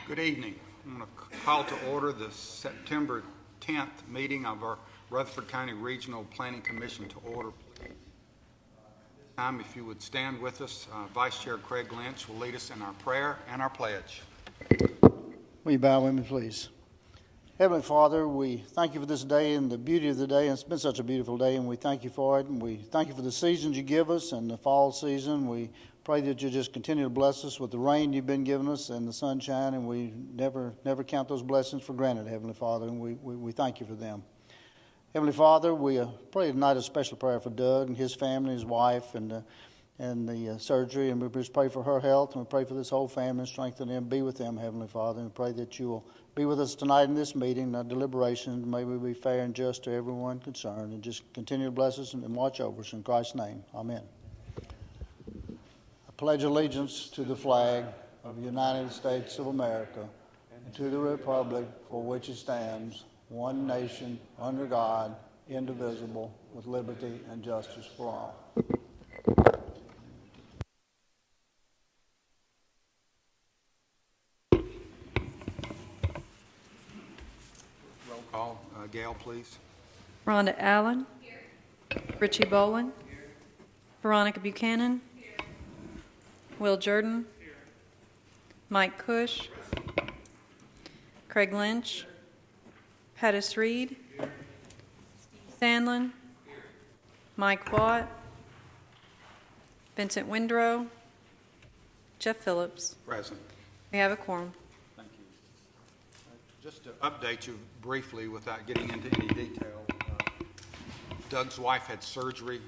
Good evening. I'm going to call to order the September 10th meeting of our Rutherford County Regional Planning Commission to order. If you would stand with us, Vice Chair Craig Lynch will lead us in our prayer and our pledge. Will you bow with me, please? Heavenly Father, we thank you for this day and the beauty of the day. And it's been such a beautiful day, and we thank you for it. And we thank you for the seasons you give us and the fall season. We pray that you just continue to bless us with the rain you've been giving us and the sunshine, and we never count those blessings for granted, Heavenly Father, and we thank you for them. Heavenly Father, we pray tonight a special prayer for Doug and his family, his wife, and the surgery, and we just pray for her health, and we pray for this whole family, strengthen them, be with them, Heavenly Father, and we pray that you will be with us tonight in this meeting, our deliberations. May we be fair and just to everyone concerned, and just continue to bless us and watch over us. In Christ's name, amen. I pledge allegiance to the flag of the United States of America and to the republic for which it stands, one nation, under God, indivisible, with liberty and justice for all. Roll call. Gail, please. Rhonda Allen. Here. Richie Boland. Here. Veronica Buchanan. Here. Will Jordan. Here. Mike Cush. Craig Lynch. Pettis Reed. Here. Sandlin. Here. Mike Watt. Vincent Windrow. Jeff Phillips. Present. We have a quorum. Thank you. Just to update you briefly without getting into any detail, Doug's wife had surgery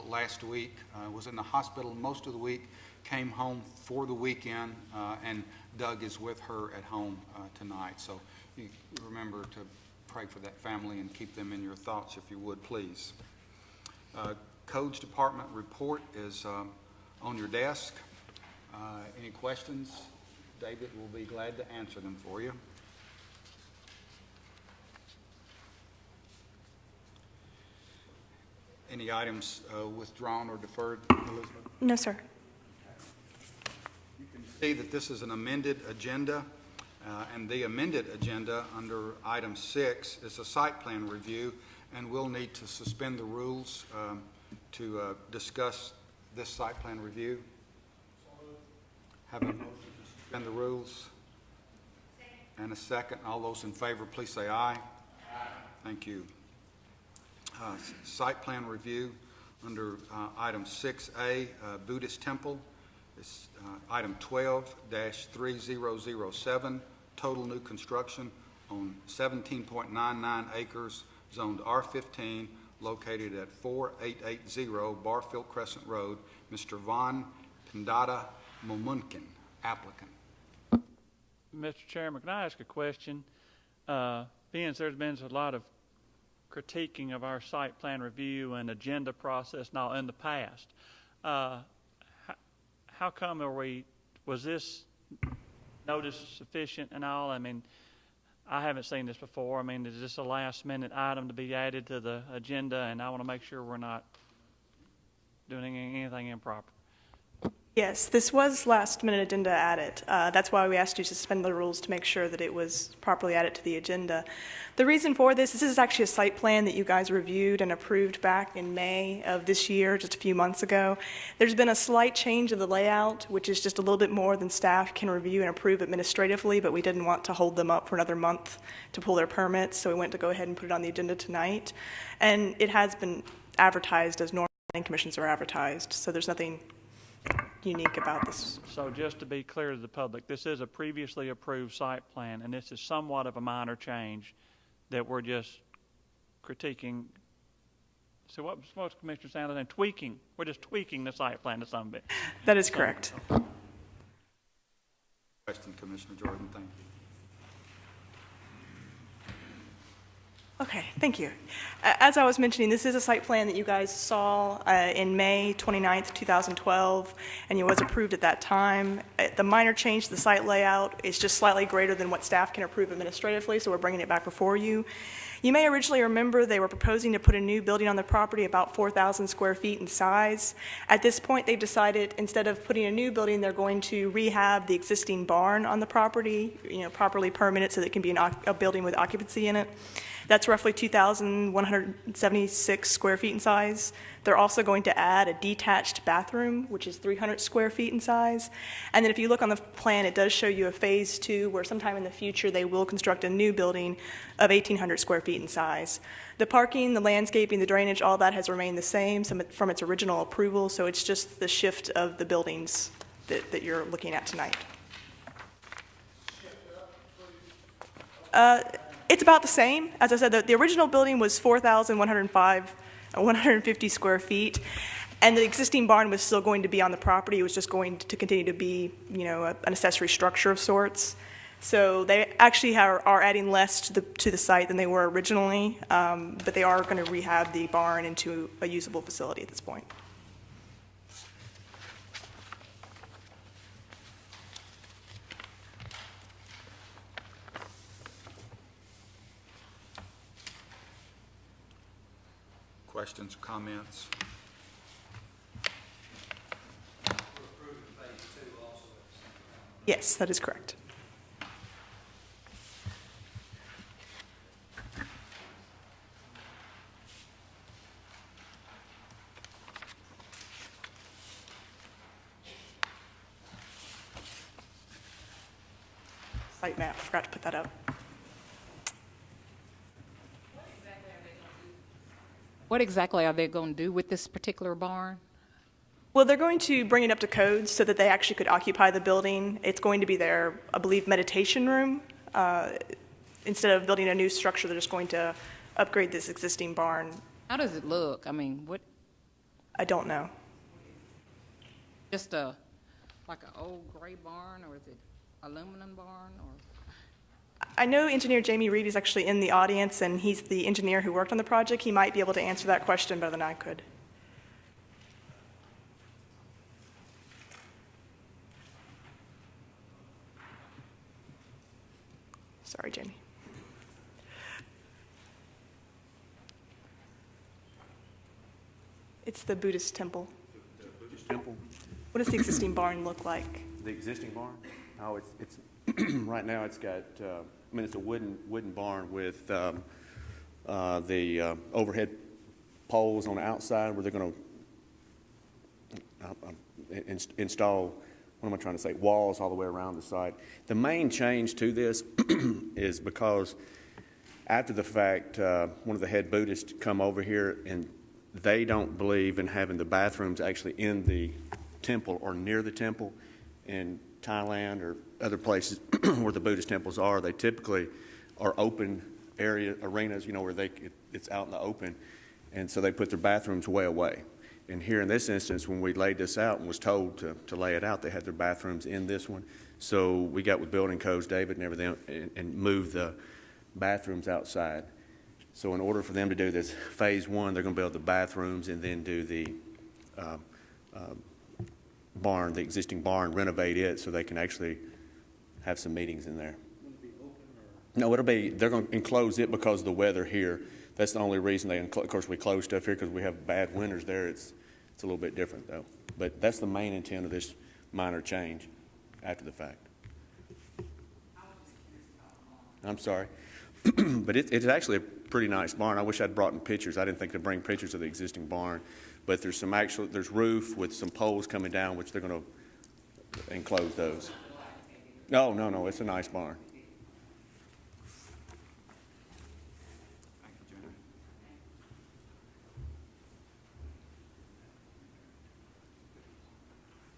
last week, was in the hospital most of the week, came home for the weekend, and Doug is with her at home tonight. So you remember to pray for that family and keep them in your thoughts if you would, please. Codes Department report is on your desk. Any questions? David will be glad to answer them for you. Any items withdrawn or deferred, Elizabeth? No, sir. You can see that this is an amended agenda, and the amended agenda under item 6 is a site plan review, and we'll need to suspend the rules to discuss this site plan review. Have a motion to suspend the rules and a second. All those in favor, please say aye. Aye. Thank you. Site plan review under item 6A, Buddhist Temple. It's item 12-3007, total new construction on 17.99 acres, zoned R15, located at 4880 Barfield Crescent Road. Mr. Von Pendata Momunkin, applicant. Mr. Chairman, can I ask a question? Being there's been a lot of critiquing of our site plan review and agenda process and all in the past, how come was this notice sufficient and all? I mean, I haven't seen this before. I mean, is this a last minute item to be added to the agenda, and I want to make sure we're not doing anything improper? Yes, this was last-minute agenda added. That's why we asked you to suspend the rules to make sure that it was properly added to the agenda. The reason for this is actually a site plan that you guys reviewed and approved back in May of this year, just a few months ago. There's been a slight change of the layout, which is just a little bit more than staff can review and approve administratively, but we didn't want to hold them up for another month to pull their permits, so we went to go ahead and put it on the agenda tonight. And it has been advertised as normal planning commissions are advertised, so there's nothing unique about this. So just to be clear to the public, this is a previously approved site plan, and this is somewhat of a minor change that we're just critiquing. So what's Commissioner Sanders saying? Tweaking. We're just tweaking the site plan to some bit. That is correct. Question, Commissioner Jordan. Thank you. Okay, thank you. As I was mentioning, this is a site plan that you guys saw in May 29th, 2012, and it was approved at that time. The minor change to the site layout is just slightly greater than what staff can approve administratively, so we're bringing it back before you. You may originally remember they were proposing to put a new building on the property about 4,000 square feet in size. At this point, they've decided instead of putting a new building, they're going to rehab the existing barn on the property, properly permit it so that it can be a building with occupancy in it. That's roughly 2,176 square feet in size. They're also going to add a detached bathroom, which is 300 square feet in size. And then if you look on the plan, it does show you a phase 2 where sometime in the future they will construct a new building of 1,800 square feet in size. The parking, the landscaping, the drainage, all that has remained the same from its original approval, so it's just the shift of the buildings that you're looking at tonight. It's about the same. As I said, the original building was 150 square feet, and the existing barn was still going to be on the property. It was just going to continue to be, an accessory structure of sorts. So they actually are adding less to the site than they were originally, but they are going to rehab the barn into a usable facility at this point. Questions, comments? Yes, that is correct. Site map, forgot to put that up. What exactly are they going to do with this particular barn? Well, they're going to bring it up to code so that they actually could occupy the building. It's going to be their, I believe, meditation room. Instead of building a new structure, they're just going to upgrade this existing barn. How does it look? I mean, what? I don't know. Just like an old gray barn, or is it aluminum barn, or? I know engineer Jamie Reed is actually in the audience, and he's the engineer who worked on the project. He might be able to answer that question better than I could. Sorry, Jamie. It's the Buddhist temple. The Buddhist temple? What does the existing barn look like? The existing barn? Oh, it's right now it's got, it's a wooden barn with the overhead poles on the outside where they're going to install, what am I trying to say, walls all the way around the site. The main change to this is because after the fact, one of the head Buddhists come over here and they don't believe in having the bathrooms actually in the temple or near the temple. In Thailand or other places where the Buddhist temples are, they typically are open arenas, where it's out in the open, and so they put their bathrooms way away. And here in this instance, when we laid this out and was told to lay it out, they had their bathrooms in this one. So we got with building codes, David and everything, and moved the bathrooms outside. So in order for them to do this phase 1, they're going to build the bathrooms and then do the barn, the existing barn, renovate it so they can actually have some meetings in there. Will it be open or? No, they're going to enclose it because of the weather here. That's the only reason of course we close stuff here because we have bad winters there. It's a little bit different though. But that's the main intent of this minor change after the fact. I'm sorry. But it's actually a pretty nice barn. I wish I'd brought in pictures. I didn't think to bring pictures of the existing barn. But there's there's roof with some poles coming down, which they're going to enclose those. No, it's a nice barn.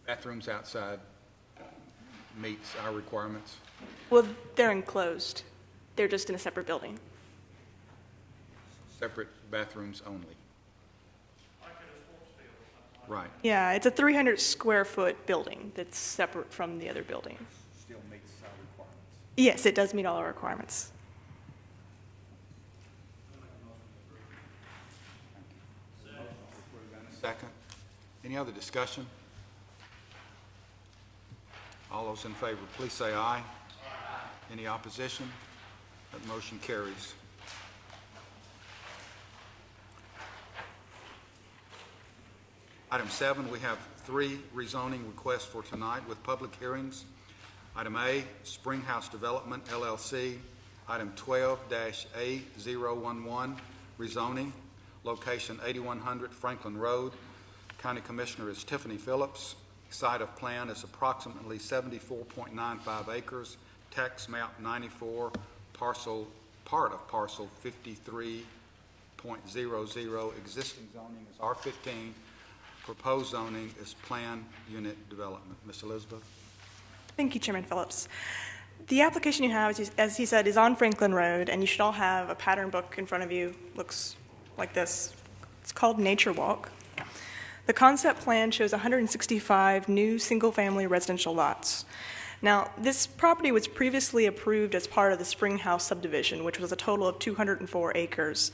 Bathrooms outside meets our requirements. Well, they're enclosed. They're just in a separate building. Separate bathrooms only. Right. Yeah, it's a 300 square foot building that's separate from the other building. Still meets our requirements. Yes, it does meet all our requirements. Second. Any other discussion? All those in favor, please say aye. Any opposition? That motion carries. Item 7, we have 3 rezoning requests for tonight with public hearings. Item A, Springhouse Development, LLC. Item 12-A011, rezoning, location 8100 Franklin Road. County Commissioner is Tiffany Phillips. Site of plan is approximately 74.95 acres. Tax map 94, part of parcel 53.00. Existing zoning is R15. Proposed zoning is planned unit development. Ms. Elizabeth? Thank you, Chairman Phillips. The application you have, as he said, is on Franklin Road, and you should all have a pattern book in front of you. Looks like this. It's called Nature Walk. The concept plan shows 165 new single-family residential lots. Now, this property was previously approved as part of the Springhouse subdivision, which was a total of 204 acres.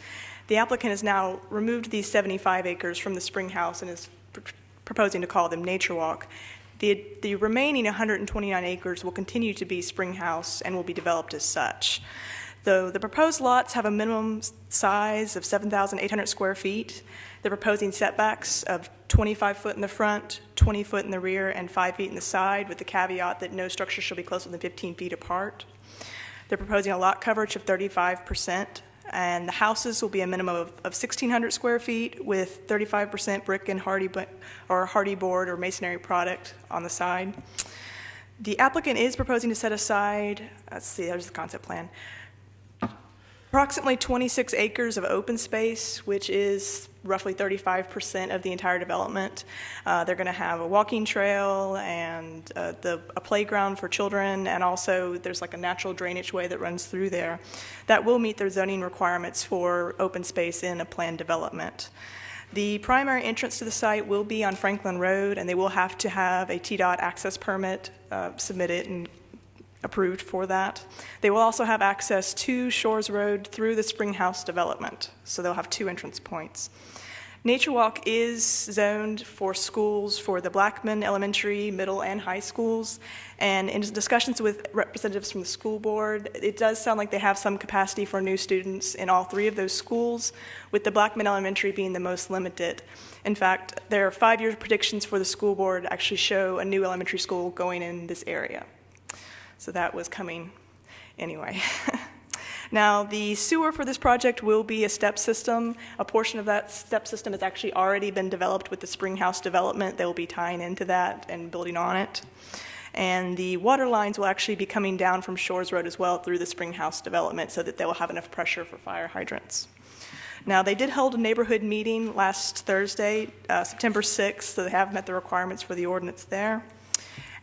The applicant has now removed these 75 acres from the Springhouse and is proposing to call them Nature Walk. The remaining 129 acres will continue to be Springhouse and will be developed as such. Though the proposed lots have a minimum size of 7,800 square feet, they're proposing setbacks of 25 foot in the front, 20 foot in the rear, and 5 feet in the side, with the caveat that no structure shall be closer than 15 feet apart. They're proposing a lot coverage of 35%, and the houses will be a minimum of 1,600 square feet with 35% brick and hardy board or masonry product on the side. The applicant is proposing to set aside, let's see, there's the concept plan, approximately 26 acres of open space, which is roughly 35% of the entire development. They're going to have a walking trail and a playground for children, and also there's like a natural drainage way that runs through there that will meet their zoning requirements for open space in a planned development. The primary entrance to the site will be on Franklin Road, and they will have to have a TDOT access permit submitted and approved for that. They will also have access to Shores Road through the Springhouse development, so they'll have 2 entrance points. Nature Walk is zoned for schools for the Blackman Elementary, middle, and high schools, and in discussions with representatives from the school board, it does sound like they have some capacity for new students in all 3 of those schools, with the Blackman Elementary being the most limited. In fact, their 5-year predictions for the school board actually show a new elementary school going in this area. So that was coming anyway. Now, the sewer for this project will be a step system. A portion of that step system has actually already been developed with the Springhouse development. They will be tying into that and building on it. And the water lines will actually be coming down from Shores Road as well through the Springhouse development so that they will have enough pressure for fire hydrants. Now, they did hold a neighborhood meeting last Thursday, September 6th, so they have met the requirements for the ordinance there.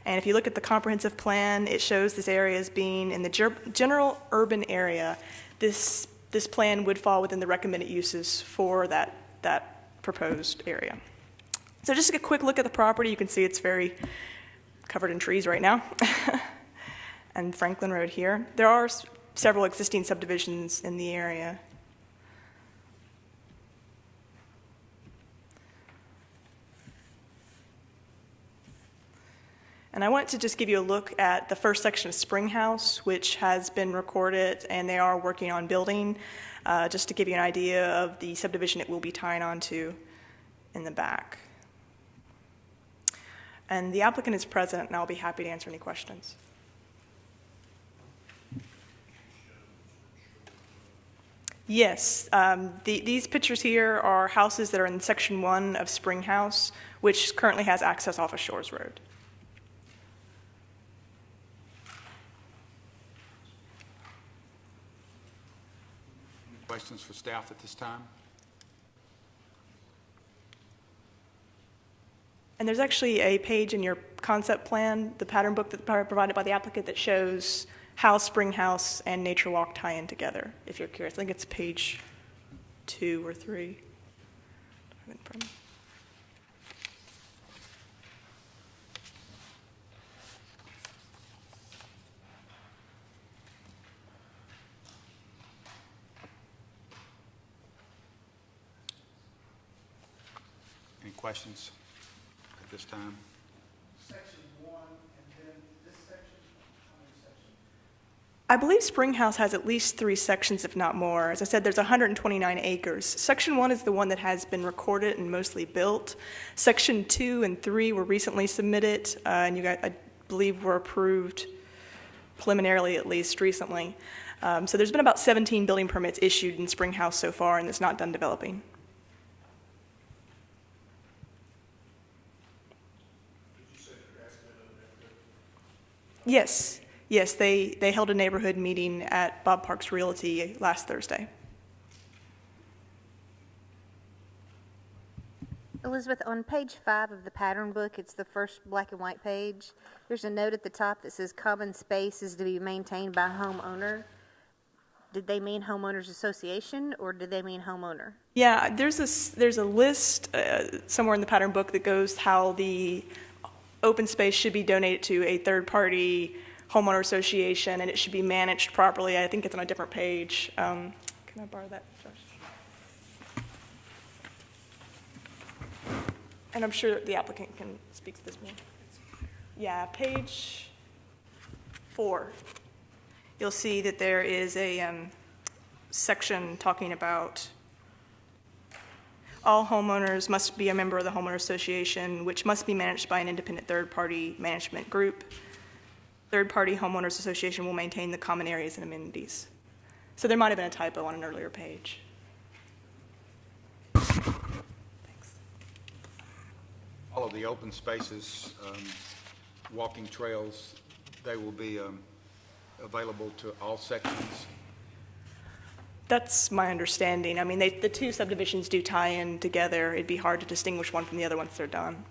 And if you look at the comprehensive plan, it shows this area as being in the general urban area. This plan would fall within the recommended uses for that proposed area. So just a quick look at the property. You can see it's very covered in trees right now. And Franklin Road here. There are several existing subdivisions in the area. And I wanted to just give you a look at the first section of Springhouse, which has been recorded, and they are working on building, just to give you an idea of the subdivision it will be tying onto in the back. And the applicant is present, and I'll be happy to answer any questions. Yes, these pictures here are houses that are in Section 1 of Springhouse, which currently has access off of Shores Road. Questions for staff at this time? And there's actually a page in your concept plan, the pattern book that's provided by the applicant, that shows how Springhouse and Nature Walk tie in together, if you're curious. I think it's page 2 or 3. Any questions at this time? Section 1, and then this section, how many sections? I believe Spring House has at least 3 sections, if not more. As I said, there's 129 acres. Section 1 is the one that has been recorded and mostly built. Section 2 and 3 were recently submitted, and you guys, I believe, were approved preliminarily, at least recently. So there's been about 17 building permits issued in Spring House so far, and it's not done developing. Yes. Yes, they held a neighborhood meeting at Bob Parks Realty last Thursday. Elizabeth, on page 5 of the pattern book, it's the first black and white page. There's a note at the top that says common space is to be maintained by homeowner. Did they mean homeowners association or did they mean homeowner? Yeah, there's a list somewhere in the pattern book that goes how the open space should be donated to a third-party homeowner association, and it should be managed properly. I think it's on a different page. Can I borrow that, Josh? And I'm sure the applicant can speak to this more. Yeah, page 4. You'll see that there is a section talking about all homeowners must be a member of the homeowner association, which must be managed by an independent third-party management group. Third-party homeowners association will maintain the common areas and amenities. So there might have been a typo on an earlier page. Thanks. All of the open spaces, walking trails, they will be available to all sections. That's my understanding. I mean, the 2 subdivisions do tie in together. It'd be hard to distinguish one from the other once they're done.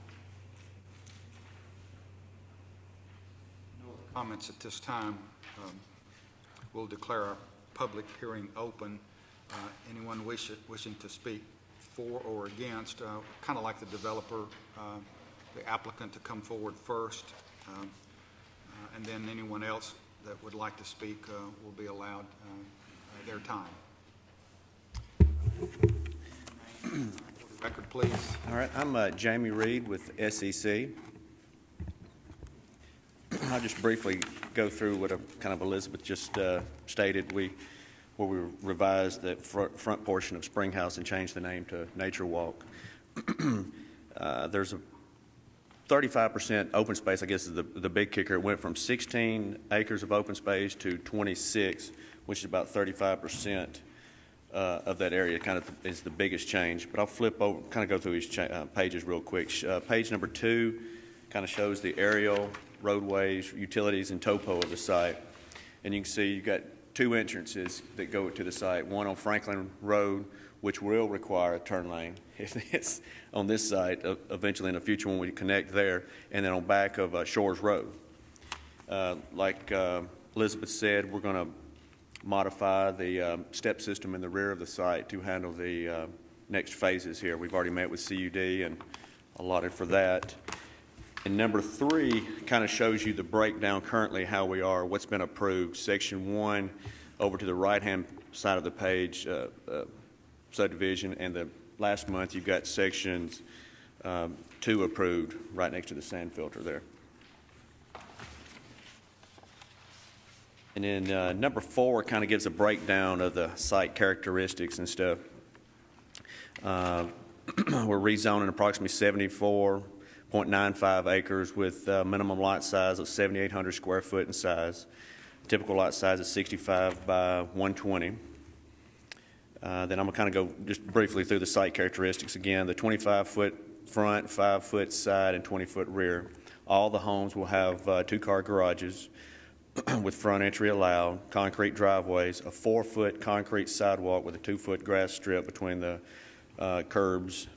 Comments at this time. We'll declare our public hearing open. Anyone wishing to speak for or against, kind of like the developer, the applicant to come forward first, and then anyone else that would like to speak will be allowed their time. Record, please. All right, I'm Jamie Reed with SEC. I'll just briefly go through what kind of Elizabeth just stated. Where we revised the front portion of Spring House and changed the name to Nature Walk. There's a 35% open space, I guess, is the big kicker. It went from 16 acres of open space to 26, which is about 35% of that area. Kind of is the biggest change. But I'll flip over, kind of go through these pages real quick. Page number 2 kind of shows the aerial, roadways, utilities, and topo of the site. And you can see you've got 2 entrances that go to the site, one on Franklin Road, which will require a turn lane if it's on this site, eventually in the future when we connect there, and then on back of Shores Road. Like Elizabeth said, we're going to modify the step system in the rear of the site to handle the next phases here. We've already met with CUD and allotted for that. And number 3 kind of shows you the breakdown currently, how we are, what's been approved. Section 1 over to the right-hand side of the page, subdivision, and the last month you've got sections 2 approved right next to the sand filter there. And then number 4 kind of gives a breakdown of the site characteristics and stuff. We're rezoning approximately 74.95 acres with minimum lot size of 7,800 square foot in size. Typical lot size is 65 by 120. Then I'm going to kind of go just briefly through the site characteristics again. The 25-foot front, 5-foot side, and 20-foot rear. All the homes will have 2-car garages with front entry allowed, concrete driveways, a 4-foot concrete sidewalk with a 2-foot grass strip between the curbs.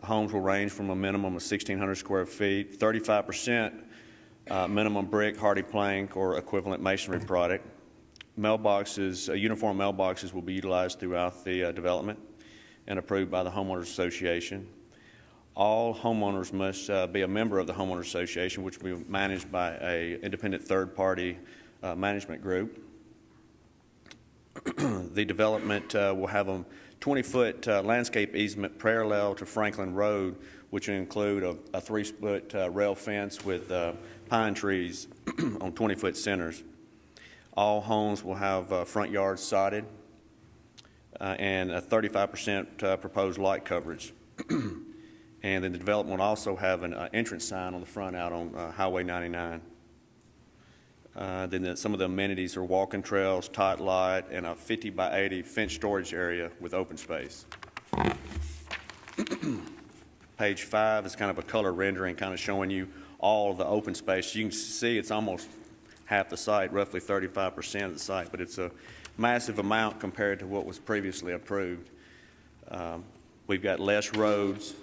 Homes will range from a minimum of 1,600 square feet, 35% minimum brick, hardy plank, or equivalent masonry product. Mailboxes, uniform mailboxes will be utilized throughout the development and approved by the Homeowners Association. All homeowners must be a member of the Homeowners Association, which will be managed by an independent third-party management group. The development will have a 20-foot landscape easement parallel to Franklin Road, which will include a 3-foot rail fence with pine trees on 20-foot centers. All homes will have front yards sodded and a 35% proposed light coverage. And then the development will also have an entrance sign on the front out on Highway 99. Then some of the amenities are walking trails, tot lot, and a 50 by 80 fenced storage area with open space. Page 5 is kind of a color rendering, kind of showing you all of the open space. You can see it's almost half the site, roughly 35% of the site, but it's a massive amount compared to what was previously approved. We've got less roads,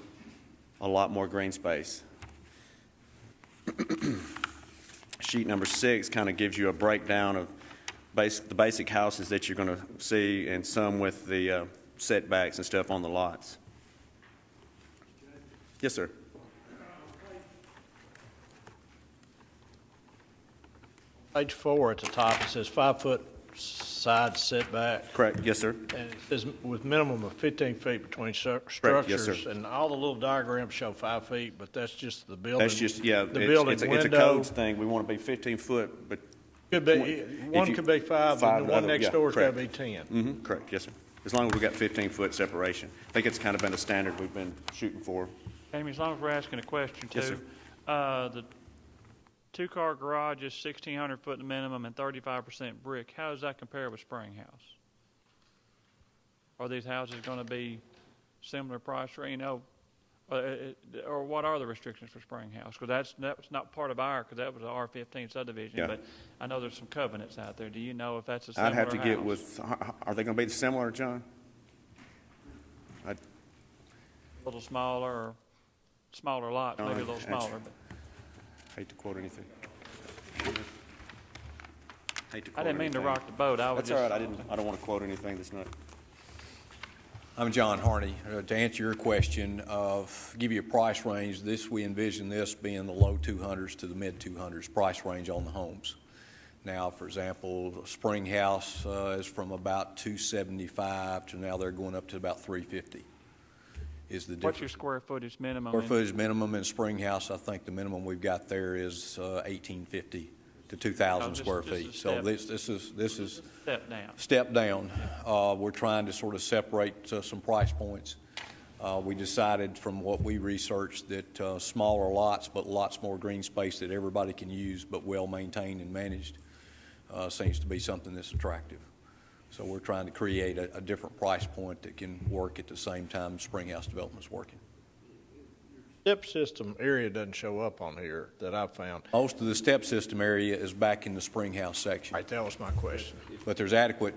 a lot more green space. Sheet number 6 kind of gives you a breakdown of the basic houses that you're going to see, and some with the setbacks and stuff on the lots. Yes, sir. Page 4 at the top, it says 5-foot side setback. Correct. Yes, sir. And it says with minimum of 15 feet between structures. Yes, sir. And all the little diagrams show 5 feet, but that's just the building. That's just, yeah, the building it's a window. codes thing. We want to be 15 foot, but Could be, one could be 5, and the one next door's got to be 10. Correct. Yes, sir. As long as we got 15-foot separation. I think it's kind of been a standard we've been shooting for. Amy, as long as we're asking a question too. Yes, sir. The two-car garage is 1,600 foot the minimum and 35% brick. How does that compare with Spring House? Are these houses going to be similar price range? Or what are the restrictions for Spring House? Because that's not part of because that was an R15 subdivision. Yeah. But I know there's some covenants out there. Do you know if that's a similar I'd have to house? get with, are they going to be similar, John? A little smaller, or smaller lots, maybe a little smaller. But Hate to quote anything. I didn't mean to rock the boat. That's all right. I don't want to quote anything that's not. I'm John Harney. To answer your question, give you a price range, we envision this being the low 200s to the mid 200s price range on the homes. Now, for example, Spring House is from about 275 to now they're going up to about 350. Is the difference. What's your square footage minimum? Square footage minimum in Spring House, I think the minimum we've got there is 1,850 to 2,000 square feet. So this is step down. Step down. We're trying to sort of separate some price points. We decided from what we researched that smaller lots, but lots more green space that everybody can use, but well maintained and managed, seems to be something that's attractive. So we're trying to create a different price point that can work at the same time Spring House development's working. Step system area doesn't show up on here that I've found. Most of the step system area is back in the Spring House section. Right, that was my question. But there's adequate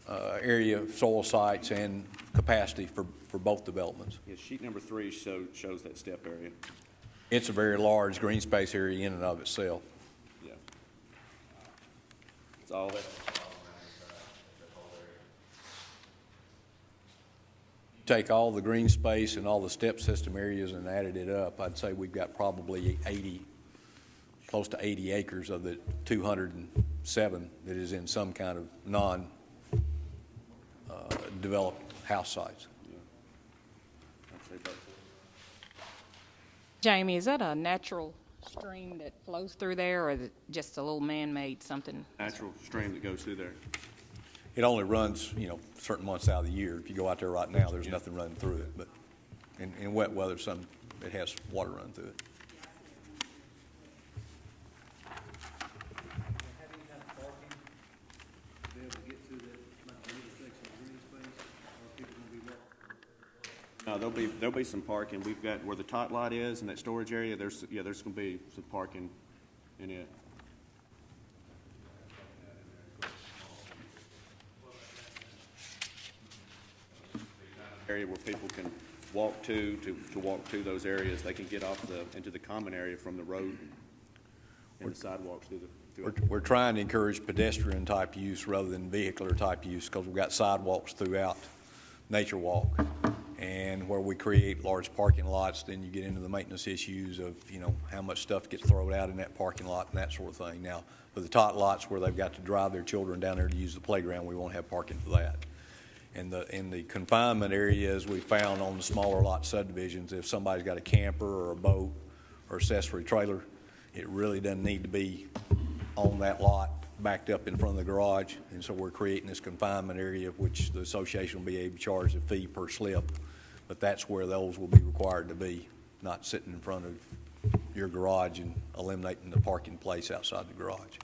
area, soil sites, and capacity for both developments. Yeah, sheet number 3 shows that step area. It's a very large green space area in and of itself. Yeah. It's all that. Take all the green space and all the step system areas and added it up, I'd say we've got probably close to 80 acres of the 207 that is in some kind of non-developed house sites. Yeah. I'd say both. Jamie, is that a natural stream that flows through there, or is it just a little man-made something? Natural stream that goes through there. It only runs, certain months out of the year. If you go out there right now, there's nothing running through it. But in wet weather, it has water running through it. No, there'll be some parking. We've got where the tot lot is and that storage area. There's going to be some parking in it. Area where people can walk to walk to those areas. They can get off into the common area from the road and the sidewalks through We're trying to encourage pedestrian type use rather than vehicular type use because we've got sidewalks throughout Nature Walk. And where we create large parking lots, then you get into the maintenance issues of, how much stuff gets thrown out in that parking lot and that sort of thing. Now, for the tot lots where they've got to drive their children down there to use the playground, we won't have parking for that. In the confinement areas, we found on the smaller lot subdivisions, if somebody's got a camper or a boat or accessory trailer, it really doesn't need to be on that lot backed up in front of the garage, and so we're creating this confinement area, which the association will be able to charge a fee per slip. But that's where those will be required to be, not sitting in front of your garage and eliminating the parking place outside the garage.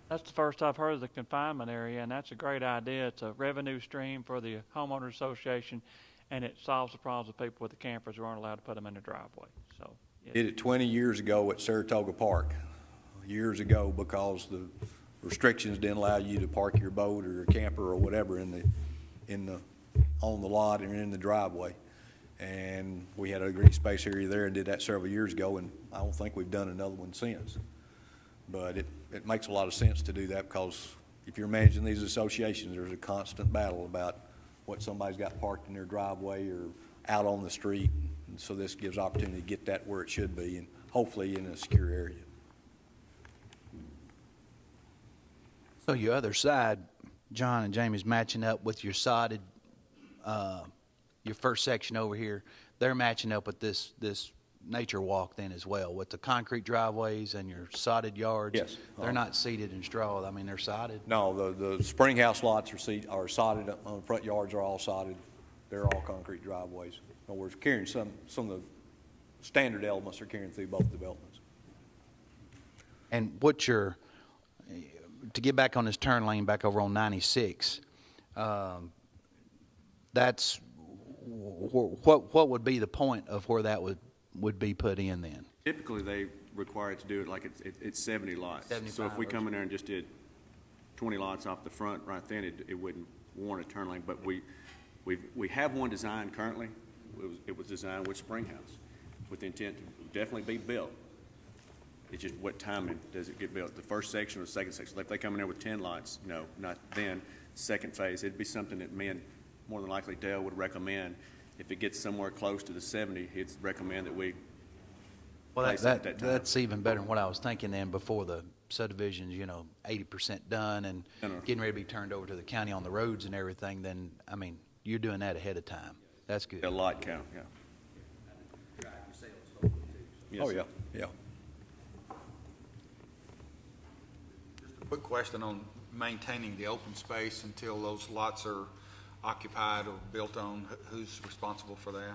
That's the first I've heard of the confinement area, and that's a great idea. It's a revenue stream for the homeowners association, and it solves the problems of people with the campers who aren't allowed to put them in the driveway. So Did it 20 years ago at Saratoga Park, years ago, because the restrictions didn't allow you to park your boat or your camper or whatever on the lot or in the driveway. And we had a green space area there and did that several years ago, and I don't think we've done another one since. But it makes a lot of sense to do that, because if you're managing these associations, there's a constant battle about what somebody's got parked in their driveway or out on the street. And so this gives opportunity to get that where it should be, and hopefully in a secure area. So your other side, John and Jamie's matching up with your sodded, your first section over here. They're matching up with this nature walk then as well, with the concrete driveways and your sodded yards. Yes. They're not seeded in straw. I mean, they're sodded. No, the spring house lots are sodded. The front yards are all sodded. They're all concrete driveways. And we're carrying some of the standard elements are carrying through both developments. And what's your, to get back on this turn lane back over on 96, that's, what would be the point of where that would be put in then? Typically, they require it to do it like it's 70 lots. 75 so if we come in there and just did 20 lots off the front right then, it wouldn't warrant a turn lane. But we have one designed currently. It was designed with Spring House, with the intent to definitely be built. It's just what timing does it get built? The first section or the second section? Like if they come in there with 10 lots, no, not then. Second phase, it'd be something that me and more than likely Dale would recommend. If it gets somewhere close to the 70, he'd recommend that we. Well, that's even better than what I was thinking then before the subdivision's, 80% done and getting ready to be turned over to the county on the roads and everything. Then, I mean, you're doing that ahead of time. That's good. A lot count, yeah. Yes, oh, yeah, yeah. Just a quick question on maintaining the open space until those lots are occupied or built on. Who's responsible for that?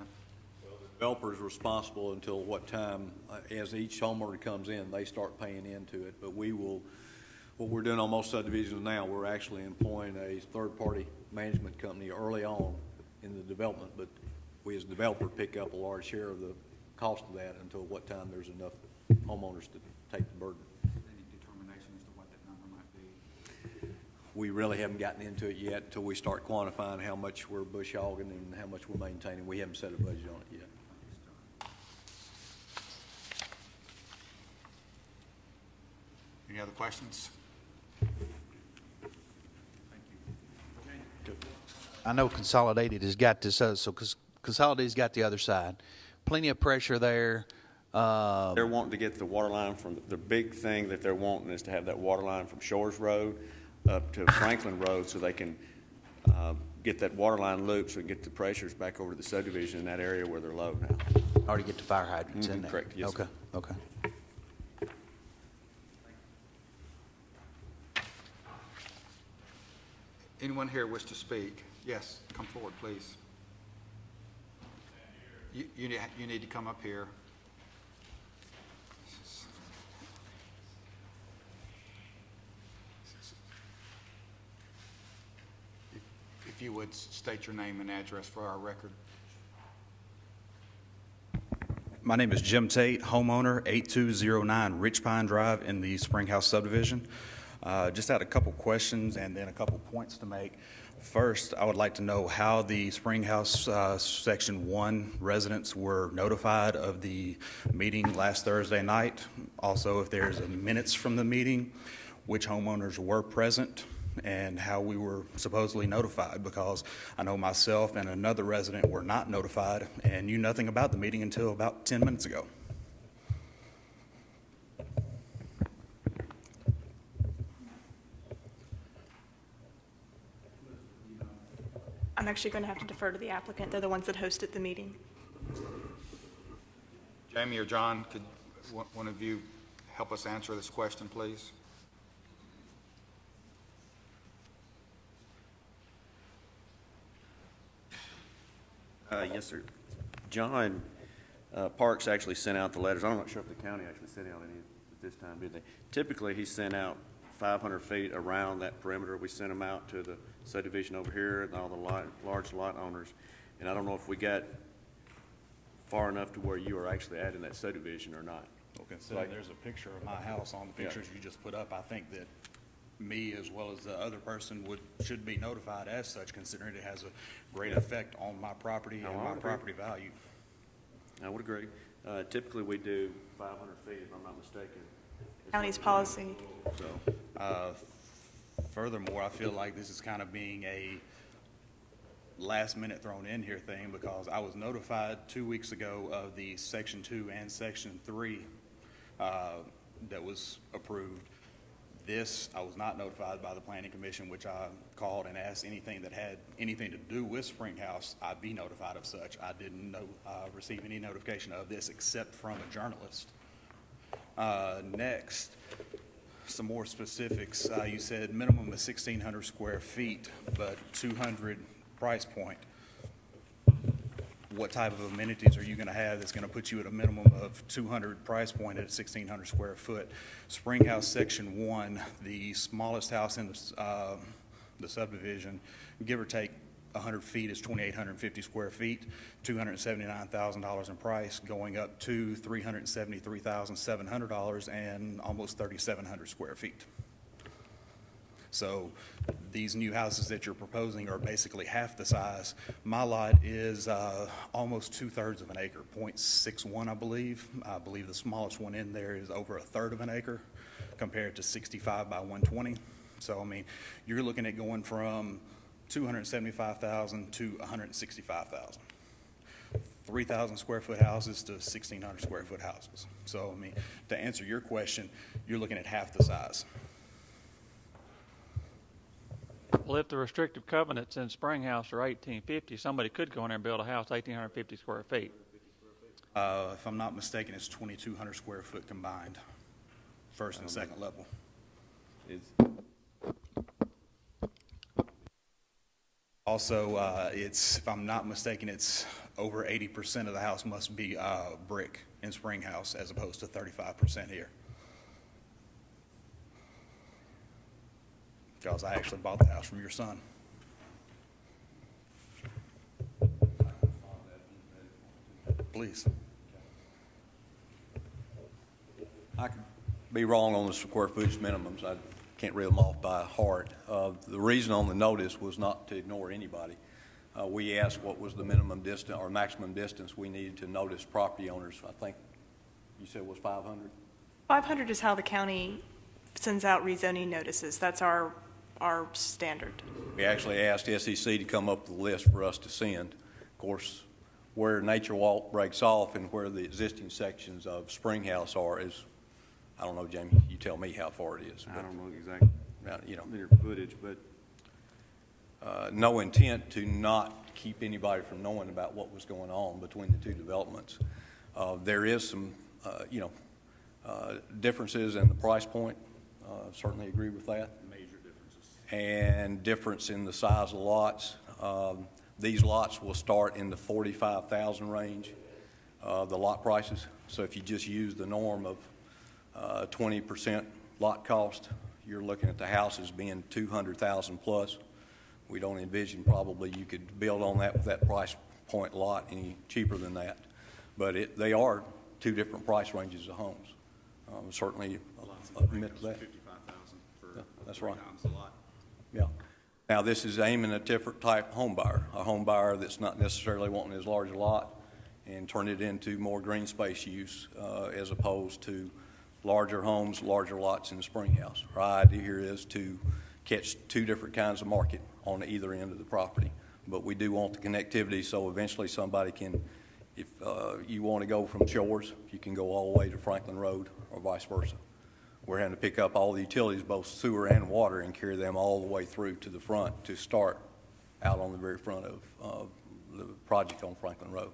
Well, the developer is responsible until what time, as each homeowner comes in, they start paying into it. But we will, what we're doing on most subdivisions now, we're actually employing a third-party management company early on in the development, but we as a developer pick up a large share of the cost of that until what time there's enough homeowners to take the burden. Any determination as to what that number might be? We really haven't gotten into it yet until we start quantifying how much we're bush hogging and how much we're maintaining. We haven't set a budget on it yet. Any other questions? I know Consolidated has got this, so Consolidated's got the other side. Plenty of pressure there. They're wanting to get the water line from, the big thing that they're wanting is to have that water line from Shores Road up to Franklin Road so they can get that water line looped so we can get the pressures back over to the subdivision in that area where they're low now. Already get the fire hydrants in there. Correct, yes. Okay, okay. Anyone here wish to speak? Yes, come forward, please. You need to come up here. If you would state your name and address for our record. My name is Jim Tate, homeowner, 8209 Rich Pine Drive in the Spring House subdivision. Just had a couple questions and then a couple points to make. First, I would like to know how the Spring House Section 1 residents were notified of the meeting last Thursday night. Also, if there's minutes from the meeting, which homeowners were present, and how we were supposedly notified, because I know myself and another resident were not notified and knew nothing about the meeting until about 10 minutes ago. I'm actually going to have to defer to the applicant. They're the ones that hosted the meeting. Jamie or John, could one of you help us answer this question, please? Yes, sir. John Parks actually sent out the letters. I'm not sure if the county actually sent out any at this time, did they? Typically, he sent out 500 feet around that perimeter. We sent them out to the subdivision over here and all the large lot owners. And I don't know if we got far enough to where you are actually adding that subdivision or not. Well, considering there's a picture of my house on the pictures you just put up, I think that me as well as the other person should be notified as such, considering it has a great effect on my property and my property value. I would agree. Typically, we do 500 feet, if I'm not mistaken. County's policy. So, furthermore, I feel like this is kind of being a last minute thrown in here thing, because I was notified 2 weeks ago of the Section 2 and Section 3 that was approved. This, I was not notified by the Planning Commission, which I called and asked anything that had anything to do with Springhouse, I'd be notified of such. I didn't receive any notification of this except from a journalist. Next, some more specifics. You said minimum of 1,600 square feet, but 200 price point. What type of amenities are you going to have that's going to put you at a minimum of 200 price point at 1,600 square foot? Springhouse Section 1, the smallest house in the subdivision, give or take 100 feet is 2,850 square feet, $279,000 in price, going up to $373,700 and almost 3,700 square feet. So these new houses that you're proposing are basically half the size. My lot is almost 2/3 of an acre, 0.61, I believe. I believe the smallest one in there is over 1/3 of an acre compared to 65 by 120. So, I mean, you're looking at going from 275,000 to 165,000. 3,000 square foot houses to 1,600 square foot houses. So, I mean, to answer your question, you're looking at half the size. Well, if the restrictive covenants in Springhouse are 1,850, somebody could go in there and build a house 1,850 square feet. If I'm not mistaken, it's 2,200 square foot combined, first and second level. Also, if I'm not mistaken, it's over 80% of the house must be brick in Springhouse as opposed to 35% here. Because I actually bought the house from your son. Please. I could be wrong on the square footage minimums. I can't reel them off by heart. The reason on the notice was not to ignore anybody. We asked what was the minimum distance or maximum distance we needed to notice property owners. I think you said it was 500? 500 is how the county sends out rezoning notices. That's our standard. We actually asked SEC to come up with a list for us to send. Of course, where Nature Walk breaks off and where the existing sections of Springhouse are is, I don't know, Jamie, you tell me how far it is. I don't know exactly, you know, linear footage, but no intent to not keep anybody from knowing about what was going on between the two developments. There is some, differences in the price point. Certainly agree with that. Major differences. And difference in the size of lots. These lots will start in the 45,000 range, the lot prices. So if you just use the norm of 20% lot cost, you're looking at the houses being 200,000 plus. We don't envision probably you could build on that with that price point lot any cheaper than that. But they are two different price ranges of homes. Certainly admit to that. 55,000 for that's right. times a lot. Yeah. Now this is aiming at a different type home buyer, a home buyer that's not necessarily wanting as large a lot and turn it into more green space use as opposed to larger homes, larger lots in the Springhouse. Our idea here is to catch two different kinds of market on either end of the property. But we do want the connectivity so eventually somebody can, if you want to go from Shores, you can go all the way to Franklin Road or vice versa. We're having to pick up all the utilities, both sewer and water, and carry them all the way through to the front to start out on the very front of the project on Franklin Road.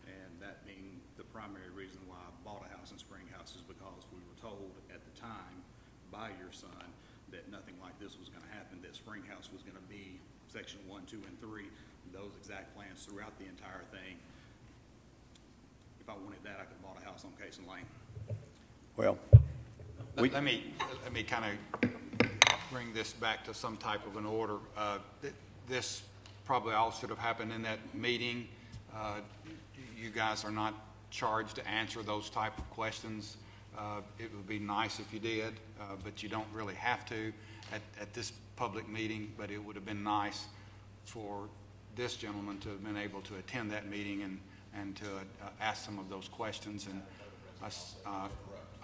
And that being the primary reason why I bought a house in Spring House is because we were told at the time by your son that nothing like this was going to happen, that Spring House was going to be section 1, 2, and 3, those exact plans throughout the entire thing. If I wanted that, I could have bought a house on Cason Lane. Well, Let me kind of bring this back to some type of an order. This probably all should have happened in that meeting. You guys are not charged to answer those type of questions. It would be nice if you did, but you don't really have to at this public meeting. But it would have been nice for this gentleman to have been able to attend that meeting and to ask some of those questions. And I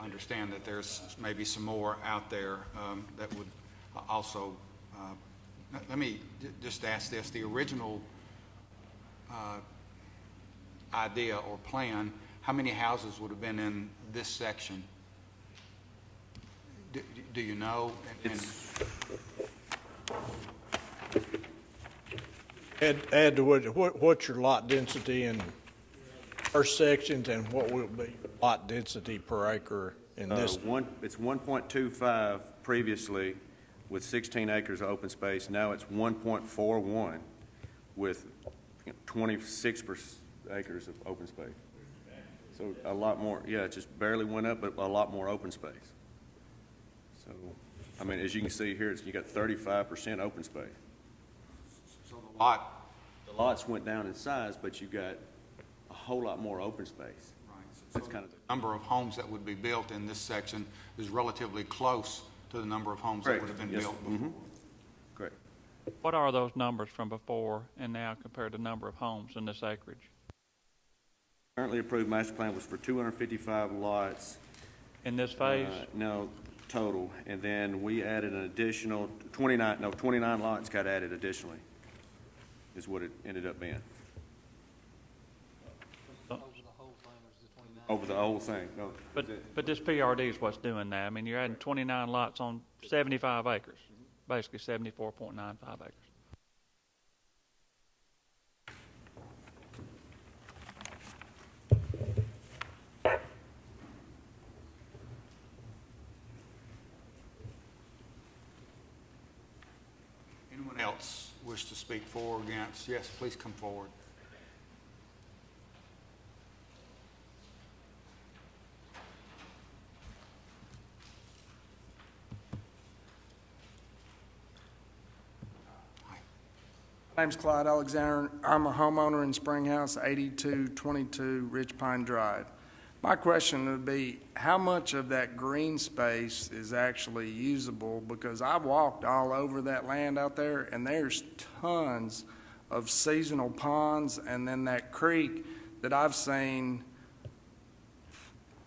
understand that there's maybe some more out there that would also. Let me just ask this: the original idea or plan, how many houses would have been in this section? Do you know? Add to what's your lot density in first sections, and what will be lot density per acre in this? It's 1.25 previously with 16 acres of open space. Now it's 1.41 with 26 acres of open space. So a lot more, yeah, it just barely went up, but a lot more open space. So, I mean, as you can see here, you got 35% open space. So the lots went down in size, but you got a whole lot more open space. Right. That's kind of the number of homes that would be built in this section is relatively close to the number of homes that would have been built before. Mm-hmm. Great. What are those numbers from before and now compared to the number of homes in this acreage? Currently approved master plan was for 255 lots. In this phase? No, total. And then we added an additional 29 lots got added additionally, is what it ended up being. Over the whole thing. No. But this PRD is what's doing that. I mean, you're adding 29 lots on 75 acres, basically 74.95 acres. Anyone else wish to speak for or against? Yes, please come forward. My name's Clyde Alexander. I'm a homeowner in Spring House, 8222 Rich Pine Drive. My question would be, how much of that green space is actually usable? Because I've walked all over that land out there, and there's tons of seasonal ponds, and then that creek that I've seen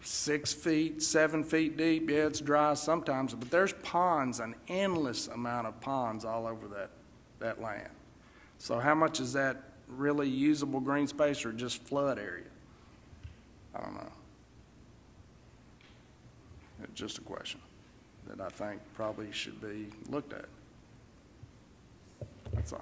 6 feet, 7 feet deep. Yeah, it's dry sometimes, but there's ponds, an endless amount of ponds all over that land. So how much is that really usable green space or just flood area? I don't know. It's just a question that I think probably should be looked at. That's all.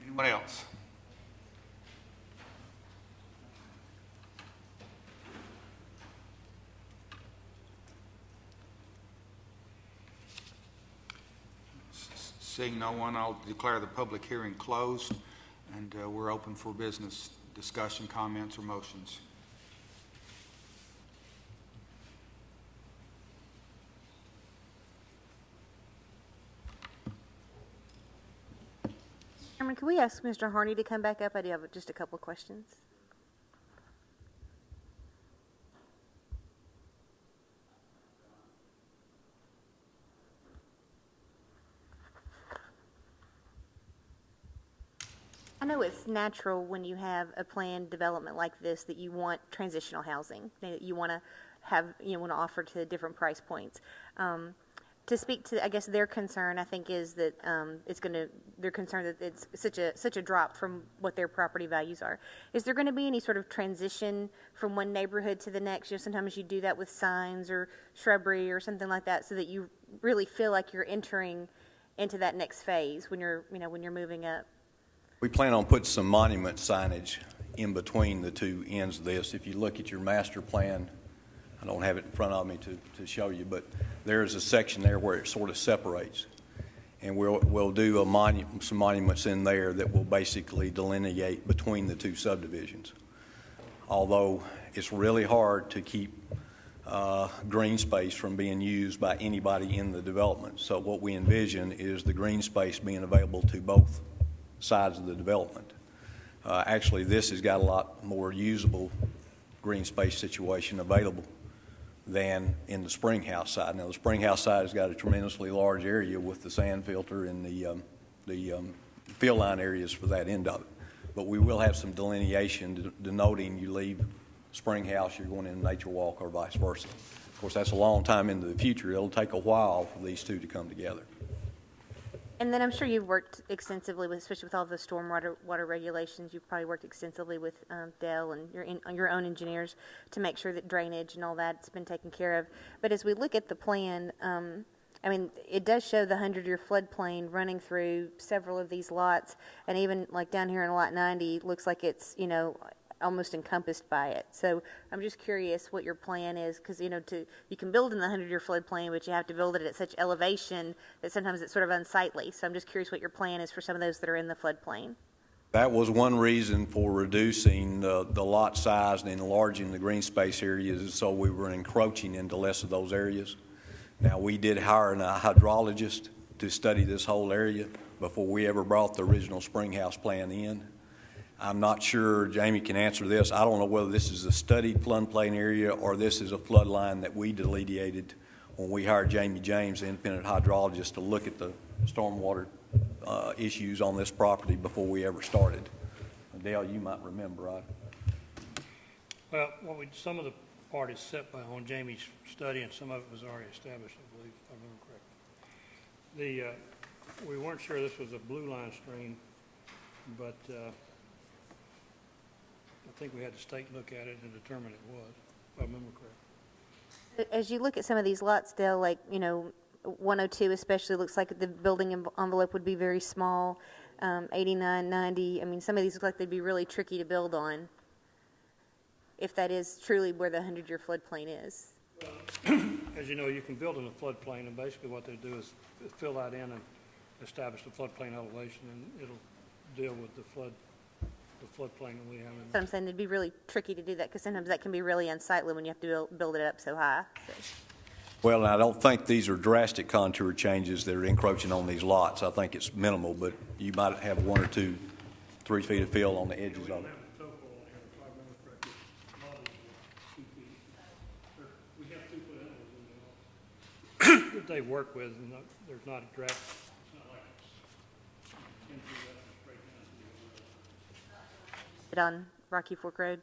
Anyone else? Seeing no one, I'll declare the public hearing closed, and we're open for business, discussion, comments, or motions. Chairman, can we ask Mr. Harney to come back up? I do have just a couple of questions. I know it's natural when you have a planned development like this that you want transitional housing, that you want to have, want to offer to different price points. to speak to, I guess, their concern, I think, is that they're concerned that it's such a drop from what their property values are. Is there going to be any sort of transition from one neighborhood to the next? Sometimes you do that with signs or shrubbery or something like that, so that you really feel like you're entering into that next phase when you're moving up. We plan on putting some monument signage in between the two ends of this. If you look at your master plan, I don't have it in front of me to show you, but there is a section there where it sort of separates. And we'll do some monuments in there that will basically delineate between the two subdivisions. Although it's really hard to keep green space from being used by anybody in the development. So what we envision is the green space being available to both sides of the development. Actually, this has got a lot more usable green space situation available than in the Springhouse side. Now, the Springhouse side has got a tremendously large area with the sand filter and the field line areas for that end of it. But we will have some delineation denoting you leave Springhouse, you're going into Nature Walk, or vice versa. Of course, that's a long time into the future. It'll take a while for these two to come together. And then I'm sure you've worked extensively with, especially with all the stormwater regulations. You've probably worked extensively with Dell and your own engineers to make sure that drainage and all that's been taken care of. But as we look at the plan, I mean, it does show the 100-year floodplain running through several of these lots, and even like down here in Lot 90, looks like it's almost encompassed by it. So I'm just curious what your plan is, because you can build in the 100-year floodplain, but you have to build it at such elevation that sometimes it's sort of unsightly. So I'm just curious what your plan is for some of those that are in the floodplain. That was one reason for reducing the lot size and enlarging the green space areas, so we were encroaching into less of those areas. Now, we did hire a hydrologist to study this whole area before we ever brought the original Springhouse plan in. I'm not sure Jamie can answer this. I don't know whether this is a studied floodplain area or this is a flood line that we delineated when we hired Jamie James, the independent hydrologist, to look at the stormwater issues on this property before we ever started. Dale, you might remember, right? Well, some of the part is set by on Jamie's study, and some of it was already established, I believe, if I remember correctly. We weren't sure this was a blue line stream, but I think we had the state look at it and determine it was, if I remember correctly. As you look at some of these lots, Dale, like 102 especially looks like the building envelope would be very small. 89, 90. I mean, some of these look like they'd be really tricky to build on, if that is truly where the 100-year floodplain is. Well, as you know, you can build in a floodplain, and basically what they do is fill that in and establish the floodplain elevation, and it'll deal with the floodplain that we have. So I'm saying it'd be really tricky to do that, because sometimes that can be really unsightly when you have to build it up so high. So. Well, I don't think these are drastic contour changes that are encroaching on these lots. I think it's minimal, but you might have 1 or 2, 3 feet of fill on the edges of it. That they work with, and there's not a draft. On Rocky Fork Road.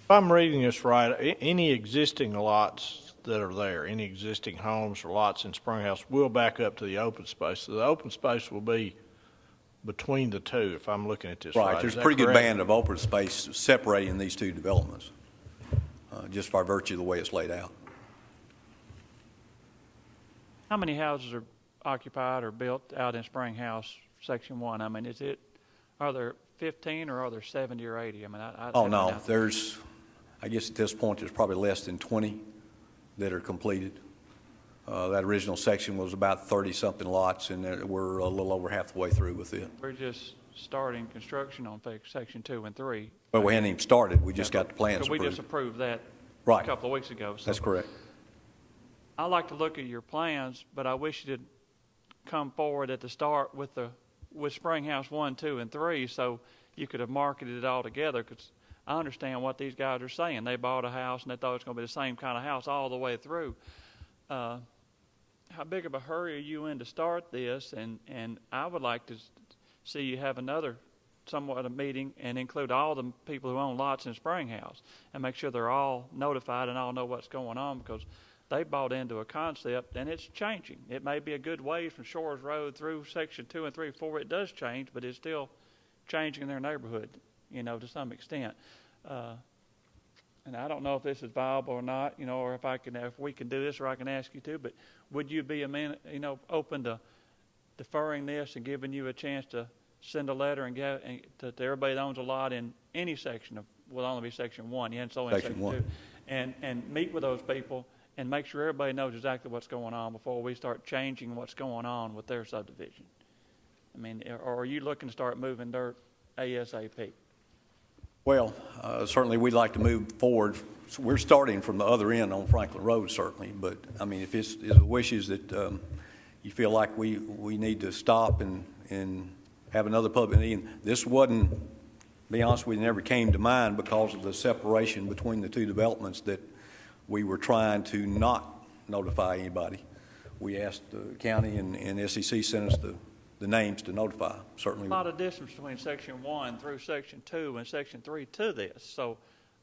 If I'm reading this right, any existing lots that are there, any existing homes or lots in Springhouse will back up to the open space. So the open space will be between the two, if I'm looking at this right. Right, there's a pretty good band of open space separating these two developments, just by virtue of the way it's laid out. How many houses are occupied or built out in Springhouse Section 1? I mean, are there 15 or are there 70 or 80? I mean, oh no, there's, I guess at this point there's probably less than 20 that are completed. That original section was about 30-something lots, and we're a little over halfway through with it. We're just starting construction on Section 2 and 3. Well, we hadn't even started. We just got the plans approved. We just approved that a couple of weeks ago. So that's correct. I like to look at your plans, but I wish you'd come forward at the start with Springhouse 1, 2, and 3, so you could have marketed it all together, because I understand what these guys are saying. They bought a house and they thought it was going to be the same kind of house all the way through. How big of a hurry are you in to start this? And I would like to see you have another somewhat a meeting and include all the people who own lots in Springhouse and make sure they're all notified and all know what's going on, because they bought into a concept and it's changing. It may be a good ways from Shores Road through Section 2 and 3 before it does change, but it's still changing in their neighborhood, to some extent. And I don't know if this is viable or not, or if we can do this, or I can ask you to, but would you be open to deferring this and giving you a chance to send a letter and get to everybody that owns a lot in any section will only be Section 1, Section 2, and meet with those people and make sure everybody knows exactly what's going on before we start changing what's going on with their subdivision? I mean, or are you looking to start moving dirt ASAP? Well, certainly we'd like to move forward. We're starting from the other end on Franklin Road, certainly, but I mean, if it's the wishes that you feel like we need to stop and have another public meeting, this wasn't, to be honest with you, never came to mind because of the separation between the two developments that we were trying to not notify anybody. We asked the county and SEC sent us the names to notify. Certainly, a lot of distance between Section 1 through Section 2 and Section 3 to this. So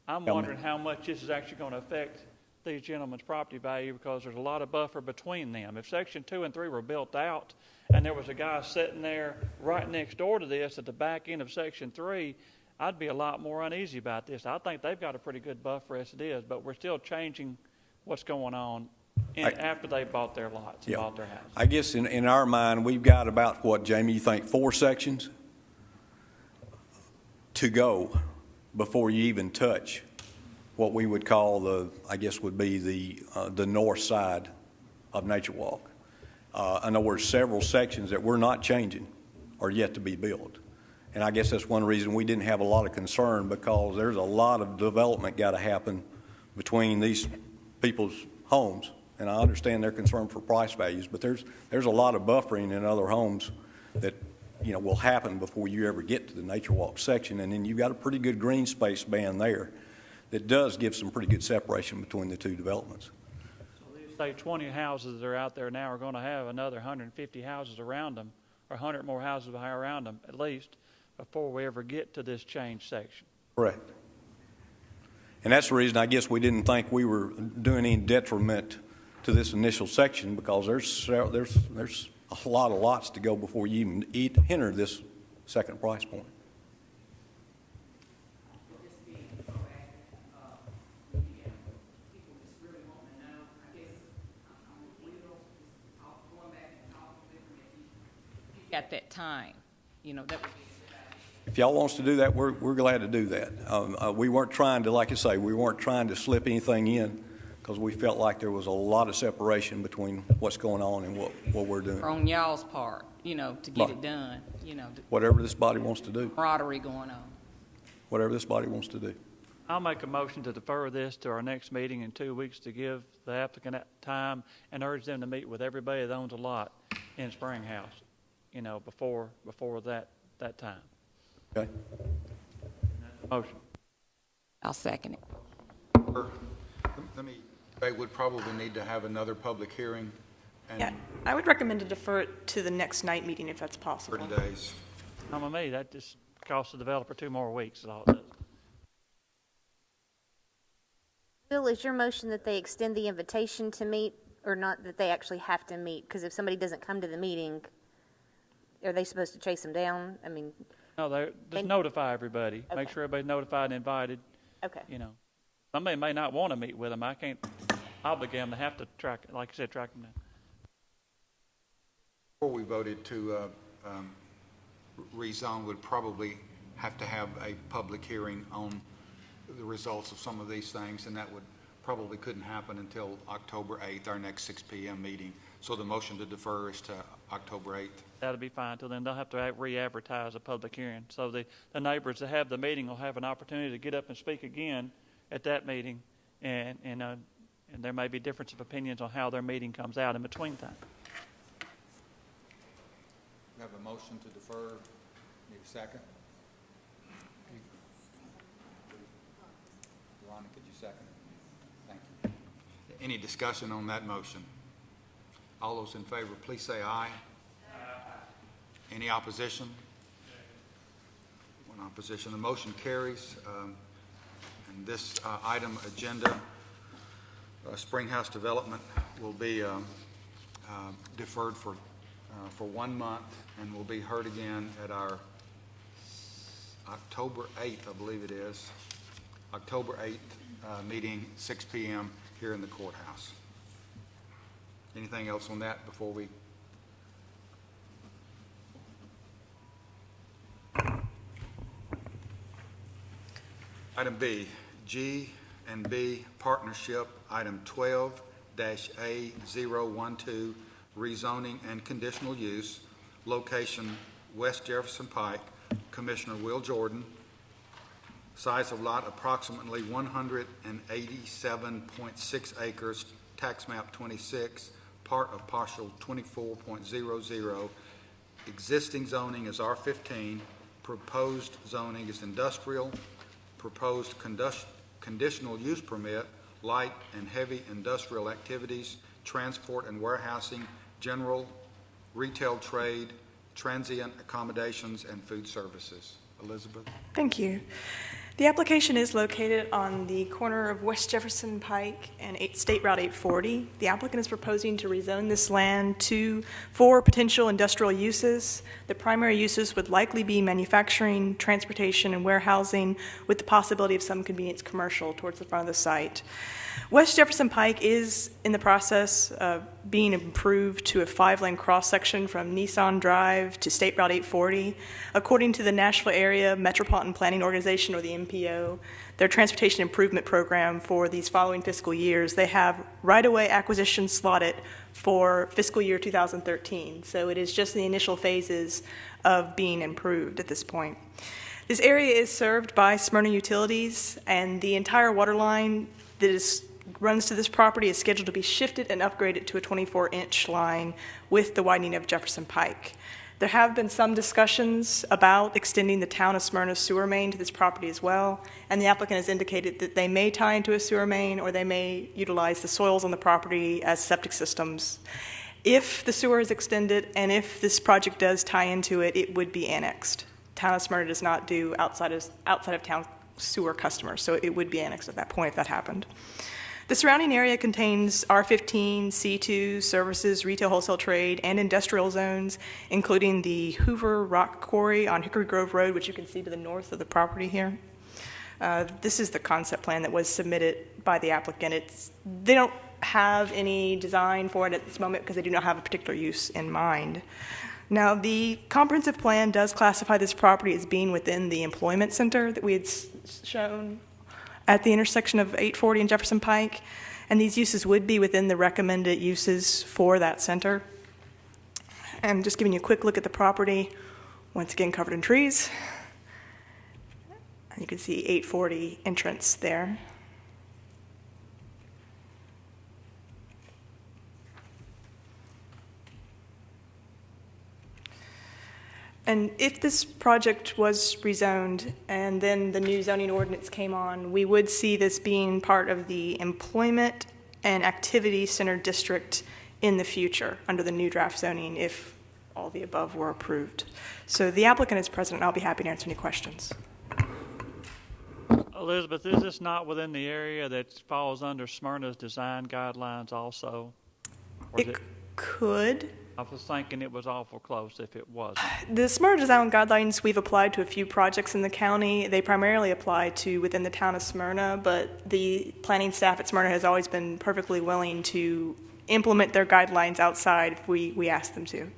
I'm wondering how much this is actually going to affect these gentlemen's property value, because there's a lot of buffer between them. If Section 2 and 3 were built out and there was a guy sitting there right next door to this at the back end of Section 3, I'd be a lot more uneasy about this. I think they've got a pretty good buffer as it is, but we're still changing what's going on after they bought their lots and bought their house. I guess in our mind, we've got about, what, Jamie, you think 4 sections to go before you even touch what we would call I guess would be the north side of Nature Walk. In other words, several sections that we're not changing are yet to be built. And I guess that's one reason we didn't have a lot of concern, because there's a lot of development got to happen between these people's homes. And I understand their concern for price values, but there's a lot of buffering in other homes that will happen before you ever get to the Nature Walk section. And then you've got a pretty good green space band there that does give some pretty good separation between the two developments. So these, say, 20 houses that are out there now are going to have another 150 houses around them, or 100 more houses around them at least, before we ever get to this change section. Correct. And that's the reason I guess we didn't think we were doing any detriment to this initial section, because there's a lot of lots to go before you even enter this second price point. At that time, that would be. If y'all wants to do that, we're glad to do that. We weren't trying to, like I say, we weren't trying to slip anything in, because we felt like there was a lot of separation between what's going on and what we're doing. Or on y'all's part, to get it done, Whatever this body wants to do. Camaraderie going on. Whatever this body wants to do. I'll make a motion to defer this to our next meeting in 2 weeks to give the applicant time and urge them to meet with everybody that owns a lot in Springhouse, before that time. Okay. Motion. I'll second it. They would probably need to have another public hearing. Yeah, I would recommend to defer it to the next night meeting if that's possible. 30 days. Not with me. That just costs the developer 2 more weeks is all it does. Bill, is your motion that they extend the invitation to meet, or not that they actually have to meet? Because if somebody doesn't come to the meeting, are they supposed to chase them down? I mean... No, just notify everybody. Okay. Make sure everybody's notified and invited. Okay. Somebody may not want to meet with them. I can't obligate them to have to track them down. Before we voted to rezone, would probably have to have a public hearing on the results of some of these things, and that probably couldn't happen until October 8th, our next 6 p.m. meeting. So the motion to defer is to October 8th. That'll be fine. Till then, they'll have to re-advertise a public hearing. So the neighbors that have the meeting will have an opportunity to get up and speak again at that meeting, and there may be difference of opinions on how their meeting comes out in between time. We have a motion to defer. Need a second? Ron, could you second it? Thank you. Any discussion on that motion? All those in favor, please say aye. Aye. Any opposition? Opposition. The motion carries. And this item agenda, Springhouse Development, will be deferred for 1 month and will be heard again at our October 8th, I believe it is, October 8th meeting, 6 p.m. here in the courthouse. Anything else on that before we? Item B, G and B Partnership, item 12-A012, rezoning and conditional use, location West Jefferson Pike, Commissioner Will Jordan, size of lot approximately 187.6 acres, tax map 26, part of partial 24.00, existing zoning is R15, proposed zoning is industrial, proposed conditional use permit, light and heavy industrial activities, transport and warehousing, general retail trade, transient accommodations, and food services. Elizabeth? Thank you. The application is located on the corner of West Jefferson Pike and State Route 840. The applicant is proposing to rezone this land for potential industrial uses. The primary uses would likely be manufacturing, transportation, and warehousing, with the possibility of some convenience commercial towards the front of the site. West Jefferson Pike is in the process of being improved to a 5-lane cross-section from Nissan Drive to State Route 840. According to the Nashville Area Metropolitan Planning Organization, or the MPO, their transportation improvement program for these following fiscal years, they have right-of-way acquisition slotted for fiscal year 2013. So it is just the initial phases of being improved at this point. This area is served by Smyrna Utilities, and the entire water line that runs to this property is scheduled to be shifted and upgraded to a 24-inch line with the widening of Jefferson Pike. There have been some discussions about extending the town of Smyrna sewer main to this property as well, and the applicant has indicated that they may tie into a sewer main or they may utilize the soils on the property as septic systems. If the sewer is extended and if this project does tie into it, it would be annexed. Town of Smyrna does not do outside of town sewer customers, so it would be annexed at that point if that happened. The surrounding area contains R15, C2, services, retail wholesale trade, and industrial zones, including the Hoover Rock Quarry on Hickory Grove Road, which you can see to the north of the property here. This is the concept plan that was submitted by the applicant. They don't have any design for it at this moment because they do not have a particular use in mind. Now, the comprehensive plan does classify this property as being within the employment center that we had shown at the intersection of 840 and Jefferson Pike, and these uses would be within the recommended uses for that center. And just giving you a quick look at the property, once again covered in trees. You can see 840 entrance there. And if this project was rezoned and then the new zoning ordinance came on, we would see this being part of the employment and activity center district in the future under the new draft zoning if all the above were approved. So the applicant is present, and I'll be happy to answer any questions. Elizabeth, is this not within the area that falls under Smyrna's design guidelines also? It could. I was thinking it was awful close if it wasn't. The Smyrna Design Guidelines, we've applied to a few projects in the county. They primarily apply to within the town of Smyrna, but the planning staff at Smyrna has always been perfectly willing to implement their guidelines outside if we ask them to.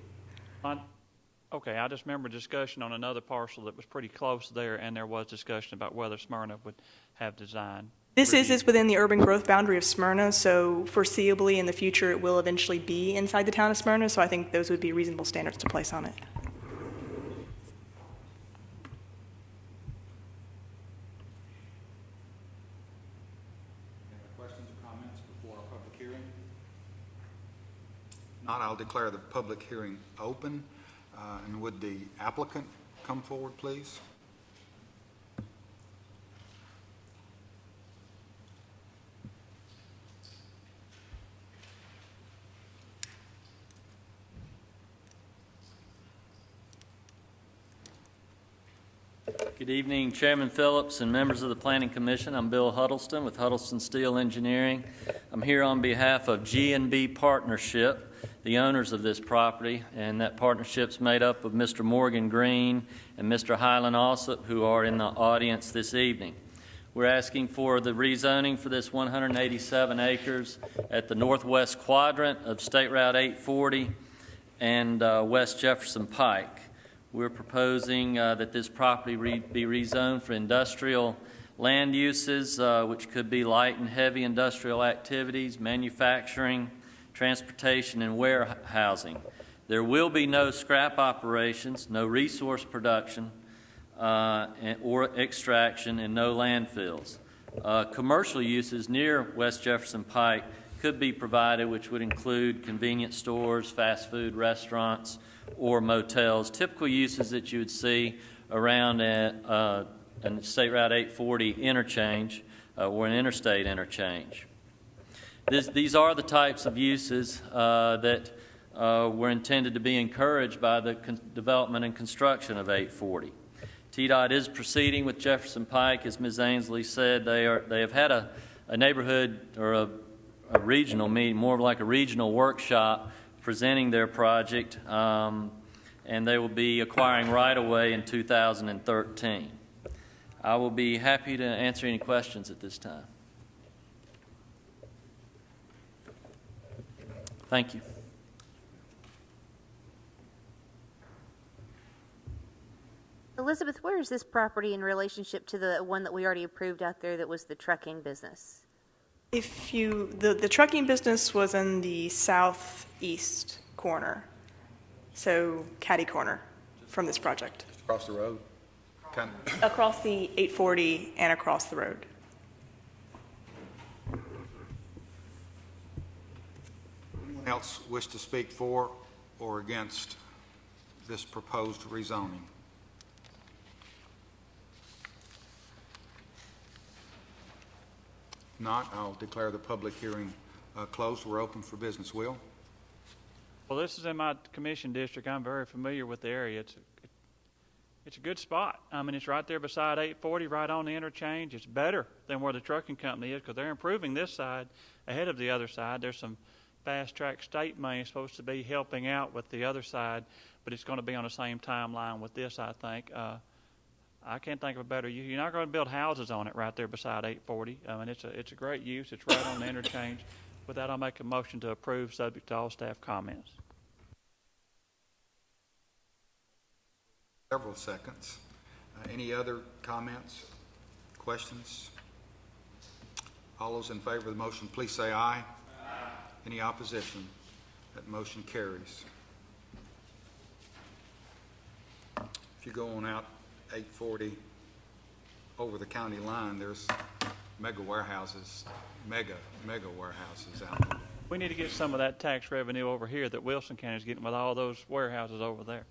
Okay, I just remember discussion on another parcel that was pretty close there, and there was discussion about whether Smyrna would have design. This is within the urban growth boundary of Smyrna, so foreseeably in the future it will eventually be inside the town of Smyrna, so I think those would be reasonable standards to place on it. Any questions or comments before our public hearing? Not, I'll declare the public hearing open. And would the applicant come forward, please? Good evening, Chairman Phillips and members of the Planning Commission. I'm Bill Huddleston with Huddleston Steel Engineering. I'm here on behalf of G&B Partnership, the owners of this property, and that partnership's made up of Mr. Morgan Green and Mr. Highland Alsop, who are in the audience this evening. We're asking for the rezoning for this 187 acres at the northwest quadrant of State Route 840 and West Jefferson Pike. We're proposing that this property be rezoned for industrial land uses, which could be light and heavy industrial activities, manufacturing, transportation, and warehousing. There will be no scrap operations, no resource production, or extraction, and no landfills. Commercial uses near West Jefferson Pike could be provided, which would include convenience stores, fast food restaurants, or motels. Typical uses that you would see around a State Route 840 interchange or an interstate interchange. These are the types of uses that were intended to be encouraged by the development and construction of 840. TDOT is proceeding with Jefferson Pike. As Ms. Ainsley said, they have had a neighborhood or a regional meeting, more like a regional workshop, presenting their project, and they will be acquiring right-of-way in 2013. I will be happy to answer any questions at this time. Thank you. Elizabeth, where is this property in relationship to the one that we already approved out there that was the trucking business? The trucking business was in the southeast corner, so catty corner from this project. Across the road? Across the 840 and across the road. Anyone else wish to speak for or against this proposed rezoning? If not, I'll declare the public hearing closed. We're open for business. Will? Well, this is in my commission district. I'm very familiar with the area. It's a good spot. I mean, it's right there beside 840, right on the interchange. It's better than where the trucking company is because they're improving this side ahead of the other side. There's some fast-track state money supposed to be helping out with the other side, but it's going to be on the same timeline with this, I think. I can't think of a better use. You're not going to build houses on it right there beside 840. I mean, it's a great use. It's right on the interchange. With that, I'll make a motion to approve, subject to all staff comments. Several seconds. Any other comments, questions? All those in favor of the motion, please say aye. Aye. Any opposition? That motion carries. If you go on out 840 over the county line, there's mega warehouses out there. We need to get some of that tax revenue over here that Wilson County is getting with all those warehouses over there.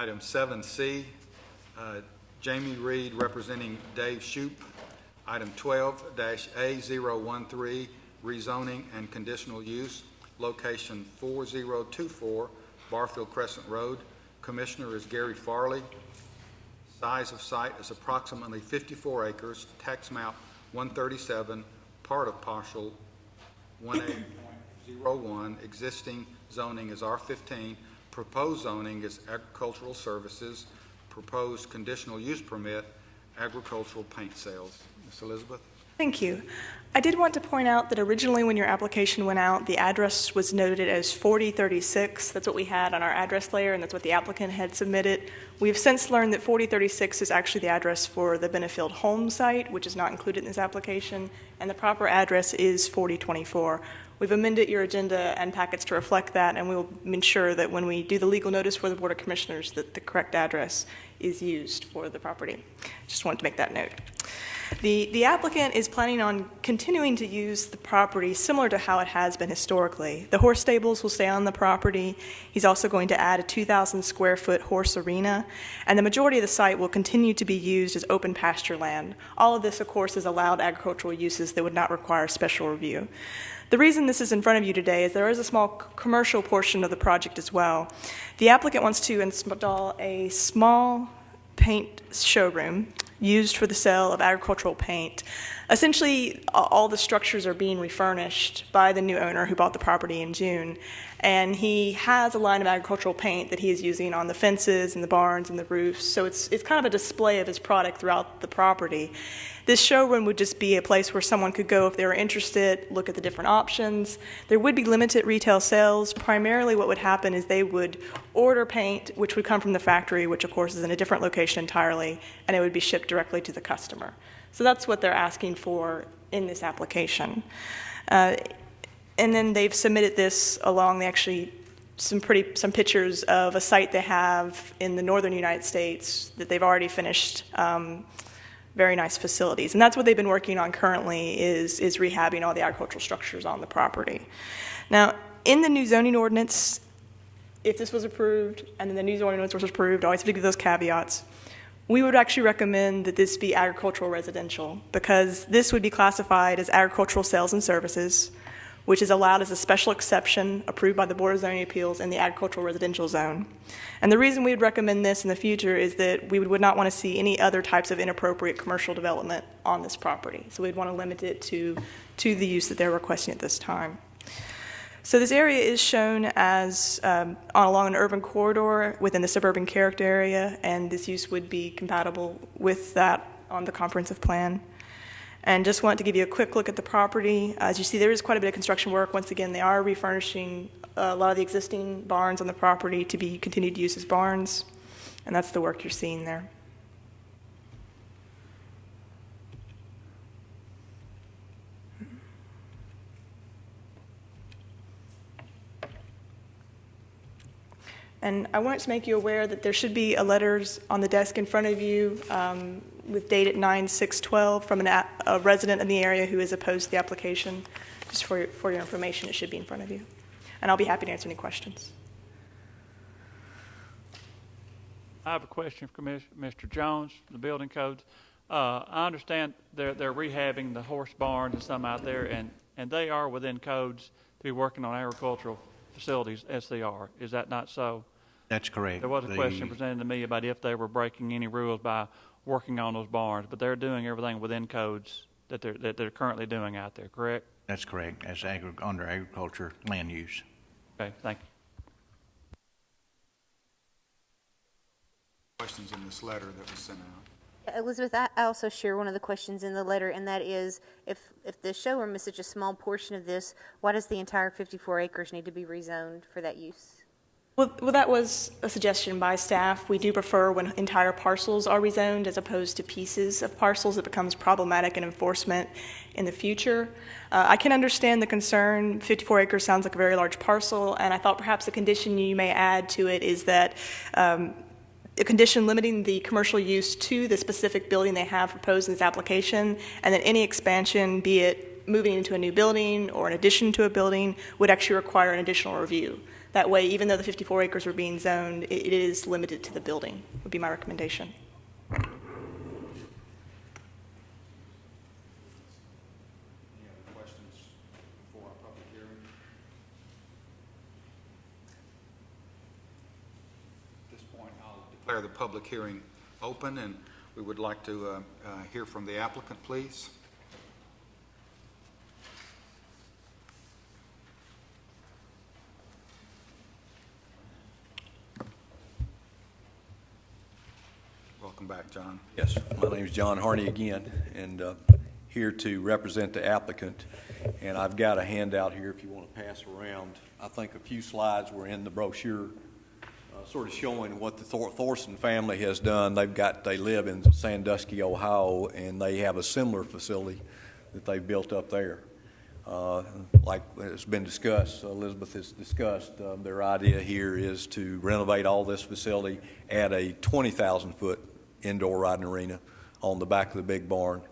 Item 7C, Jamie Reed representing Dave Shoup. Item 12-A013, rezoning and conditional use, location 4024 Barfield Crescent Road. Commissioner is Gary Farley. Size of site is approximately 54 acres, tax map 137, part of partial 18.01. Existing zoning is R15. Proposed zoning is agricultural services. Proposed conditional use permit, agricultural paint sales. Ms. Elizabeth? Thank you. I did want to point out that originally when your application went out, the address was noted as 4036. That's what we had on our address layer, and that's what the applicant had submitted. We have since learned that 4036 is actually the address for the Benefield home site, which is not included in this application, and the proper address is 4024. We've amended your agenda and packets to reflect that, and we will ensure that when we do the legal notice for the Board of Commissioners that the correct address is used for the property. Just wanted to make that note. The applicant is planning on continuing to use the property similar to how it has been historically. The horse stables will stay on the property. He's also going to add a 2,000 square foot horse arena, and the majority of the site will continue to be used as open pasture land. All of this, of course, is allowed agricultural uses that would not require special review. The reason this is in front of you today is there is a small commercial portion of the project as well. The applicant wants to install a small paint showroom used for the sale of agricultural paint. Essentially, all the structures are being refurnished by the new owner who bought the property in June, and he has a line of agricultural paint that he is using on the fences and the barns and the roofs, so it's kind of a display of his product throughout the property. This showroom would just be a place where someone could go if they were interested, look at the different options. There would be limited retail sales. Primarily what would happen is they would order paint, which would come from the factory, which of course is in a different location entirely, and it would be shipped directly to the customer. So that's what they're asking for in this application. And then they've submitted this along some pictures of a site they have in the northern United States that they've already finished. Very nice facilities. And that's what they've been working on currently is rehabbing all the agricultural structures on the property. Now, in the new zoning ordinance, if this was approved and then the new zoning ordinance was approved, I always have to give those caveats, we would actually recommend that this be agricultural residential because this would be classified as agricultural sales and services, which is allowed as a special exception approved by the Board of Zoning Appeals in the agricultural residential zone. And the reason we would recommend this in the future is that we would not want to see any other types of inappropriate commercial development on this property. So we'd want to limit it to the use that they're requesting at this time. So this area is shown as along an urban corridor within the suburban character area, and this use would be compatible with that on the comprehensive plan. And just wanted to give you a quick look at the property. As you see, there is quite a bit of construction work. Once again, they are refurnishing a lot of the existing barns on the property to be continued to use as barns, and that's the work you're seeing there. And I wanted to make you aware that there should be a letters on the desk in front of you with date at 9/6/12 from a resident in the area who is opposed to the application. Just for your information, it should be in front of you. And I'll be happy to answer any questions. I have a question for Mr. Jones, the building codes. I understand they're rehabbing the horse barns and some out there, and they are within codes to be working on agricultural facilities as they are. Is that not so? That's correct. There was a question presented to me about if they were breaking any rules by working on those barns, but they're doing everything within codes that they're currently doing out there, correct? That's correct. That's under agriculture land use. Okay, thank you. Questions in this letter that was sent out. Elizabeth, I also share one of the questions in the letter, and that is, if the showroom is such a small portion of this, why does the entire 54 acres need to be rezoned for that use? Well, that was a suggestion by staff. We do prefer when entire parcels are rezoned as opposed to pieces of parcels. It becomes problematic in enforcement in the future. I can understand the concern. 54 acres sounds like a very large parcel, and I thought perhaps a condition you may add to it is that a condition limiting the commercial use to the specific building they have proposed in this application, and that any expansion, be it moving into a new building or an addition to a building, would actually require an additional review. That way, even though the 54 acres were being zoned, it is limited to the building, would be my recommendation. Any other questions before our public hearing? At this point, I'll declare the public hearing open, and we would like to hear from the applicant, please. Welcome back, John. Yes, my name is John Harney again, and here to represent the applicant. And I've got a handout here if you want to pass around. I think a few slides were in the brochure sort of showing what the Thorson family has done. They live in Sandusky, Ohio, and they have a similar facility that they built up there. Like it's been discussed, Elizabeth has discussed, their idea here is to renovate all this facility, add a 20,000-foot indoor riding arena on the back of the big barn,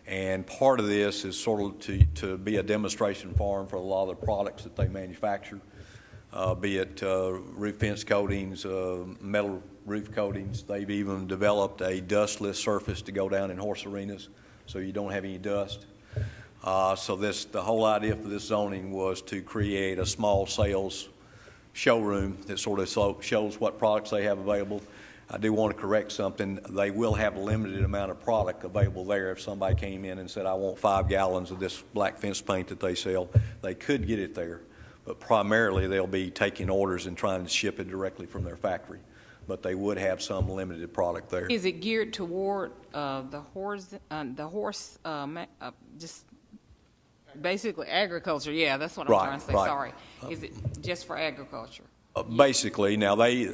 And part of this is sort of to be a demonstration farm for a lot of the products that they manufacture, be it roof fence coatings, metal roof coatings. They've even developed a dustless surface to go down in horse arenas so you don't have any dust. So the whole idea for this zoning was to create a small sales showroom that sort of shows what products they have available. I do want to correct something. They will have a limited amount of product available there. If somebody came in and said, I want 5 gallons of this black fence paint that they sell, they could get it there. But primarily, they'll be taking orders and trying to ship it directly from their factory. But they would have some limited product there. Is it geared toward the horse, just basically agriculture? Yeah, that's what I'm trying to say. Right. Sorry. Is it just for agriculture? Basically, now they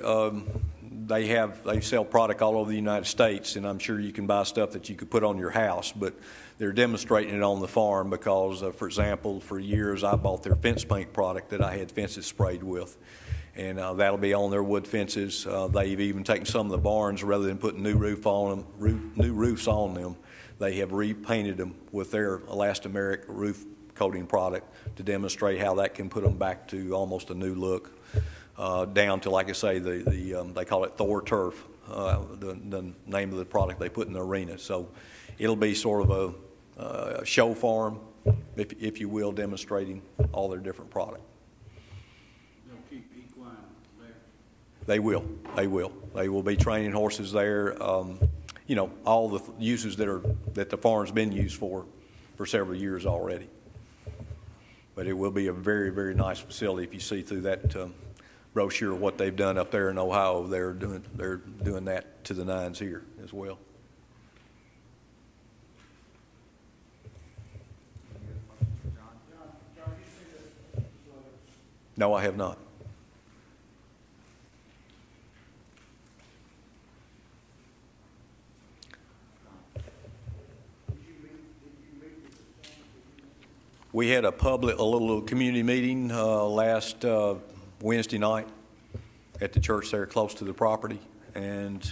sell product all over the United States, and I'm sure you can buy stuff that you could put on your house, but they're demonstrating it on the farm because, for example, for years I bought their fence paint product that I had fences sprayed with, and that'll be on their wood fences. They've even taken some of the barns, rather than putting new roofs on them, they have repainted them with their elastomeric roof coating product to demonstrate how that can put them back to almost a new look. Down to, like I say, they call it Thor Turf, the name of the product they put in the arena. So it'll be sort of a show farm, if you will, demonstrating all their different product. They'll keep equine there. They will. They will. They will be training horses there. You know, all the uses that the farm's been used for several years already. But it will be a very, very nice facility. If you see through that brochure what they've done up there in Ohio, they're doing that to the nines here as well. No, I have not. We had a little community meeting last Wednesday night at the church there close to the property, and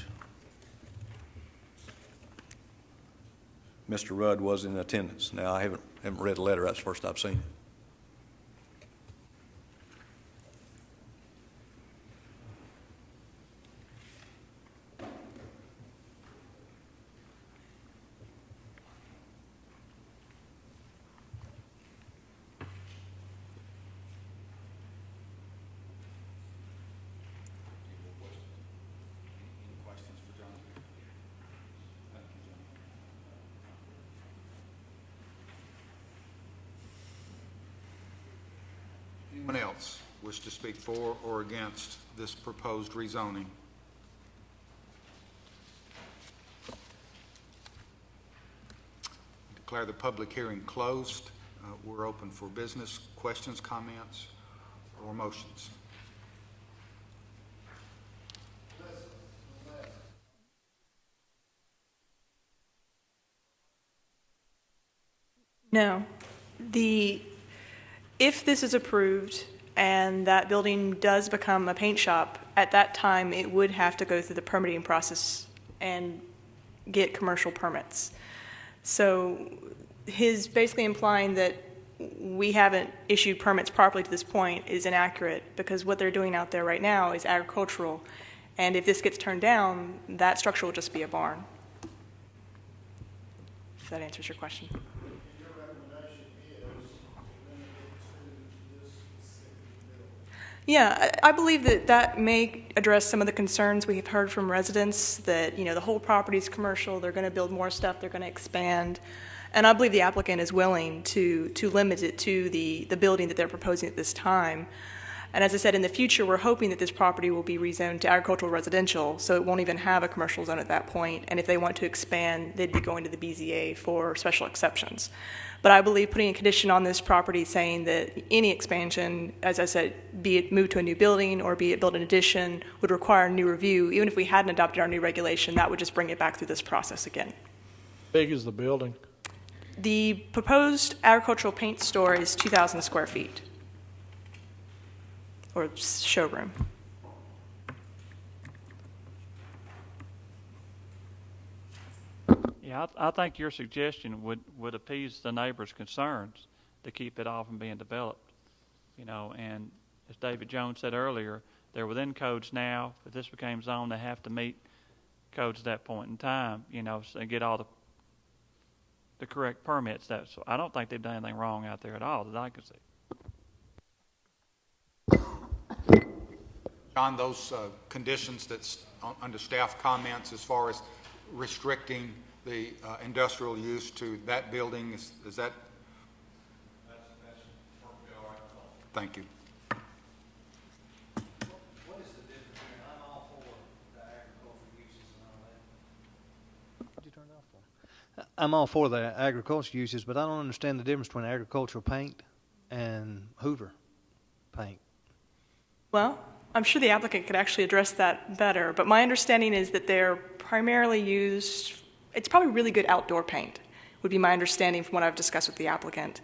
Mr. Rudd was in attendance. Now, I haven't read the letter. That's the first I've seen it. Anyone else wish to speak for or against this proposed rezoning? Declare the public hearing closed. We're open for business, questions, comments, or motions. No. If this is approved and that building does become a paint shop, at that time it would have to go through the permitting process and get commercial permits. So his basically implying that we haven't issued permits properly to this point is inaccurate, because what they're doing out there right now is agricultural, and if this gets turned down, that structure will just be a barn. If that answers your question. Yeah, I believe that may address some of the concerns we have heard from residents that, you know, the whole property is commercial, they're going to build more stuff, they're going to expand. And I believe the applicant is willing to limit it to the building that they're proposing at this time. And as I said, in the future, we're hoping that this property will be rezoned to agricultural residential, so it won't even have a commercial zone at that point. And if they want to expand, they'd be going to the BZA for special exceptions. But I believe putting a condition on this property saying that any expansion, as I said, be it moved to a new building or be it built an addition, would require a new review. Even if we hadn't adopted our new regulation, that would just bring it back through this process again. How big is the building? The proposed agricultural paint store is 2,000 square feet, or showroom. Yeah, Yeah, I think your suggestion would appease the neighbors' concerns to keep it all from being developed. You know, and as David Jones said earlier, they're within codes now. If this became zone, they have to meet codes at that point in time, you know, and get all the correct permits. So I don't think they've done anything wrong out there at all that I can see. John, those conditions that's under staff comments as far as restricting the industrial use to that building, is that? That's perfectly all right. Thank you. What is the difference between, I'm all for the agricultural uses and all that. What'd you turn it off for? I'm all for the agricultural uses, but I don't understand the difference between agricultural paint and Hoover paint. Well, I'm sure the applicant could actually address that better, but my understanding is that they're primarily used, it's probably really good outdoor paint, would be my understanding from what I've discussed with the applicant.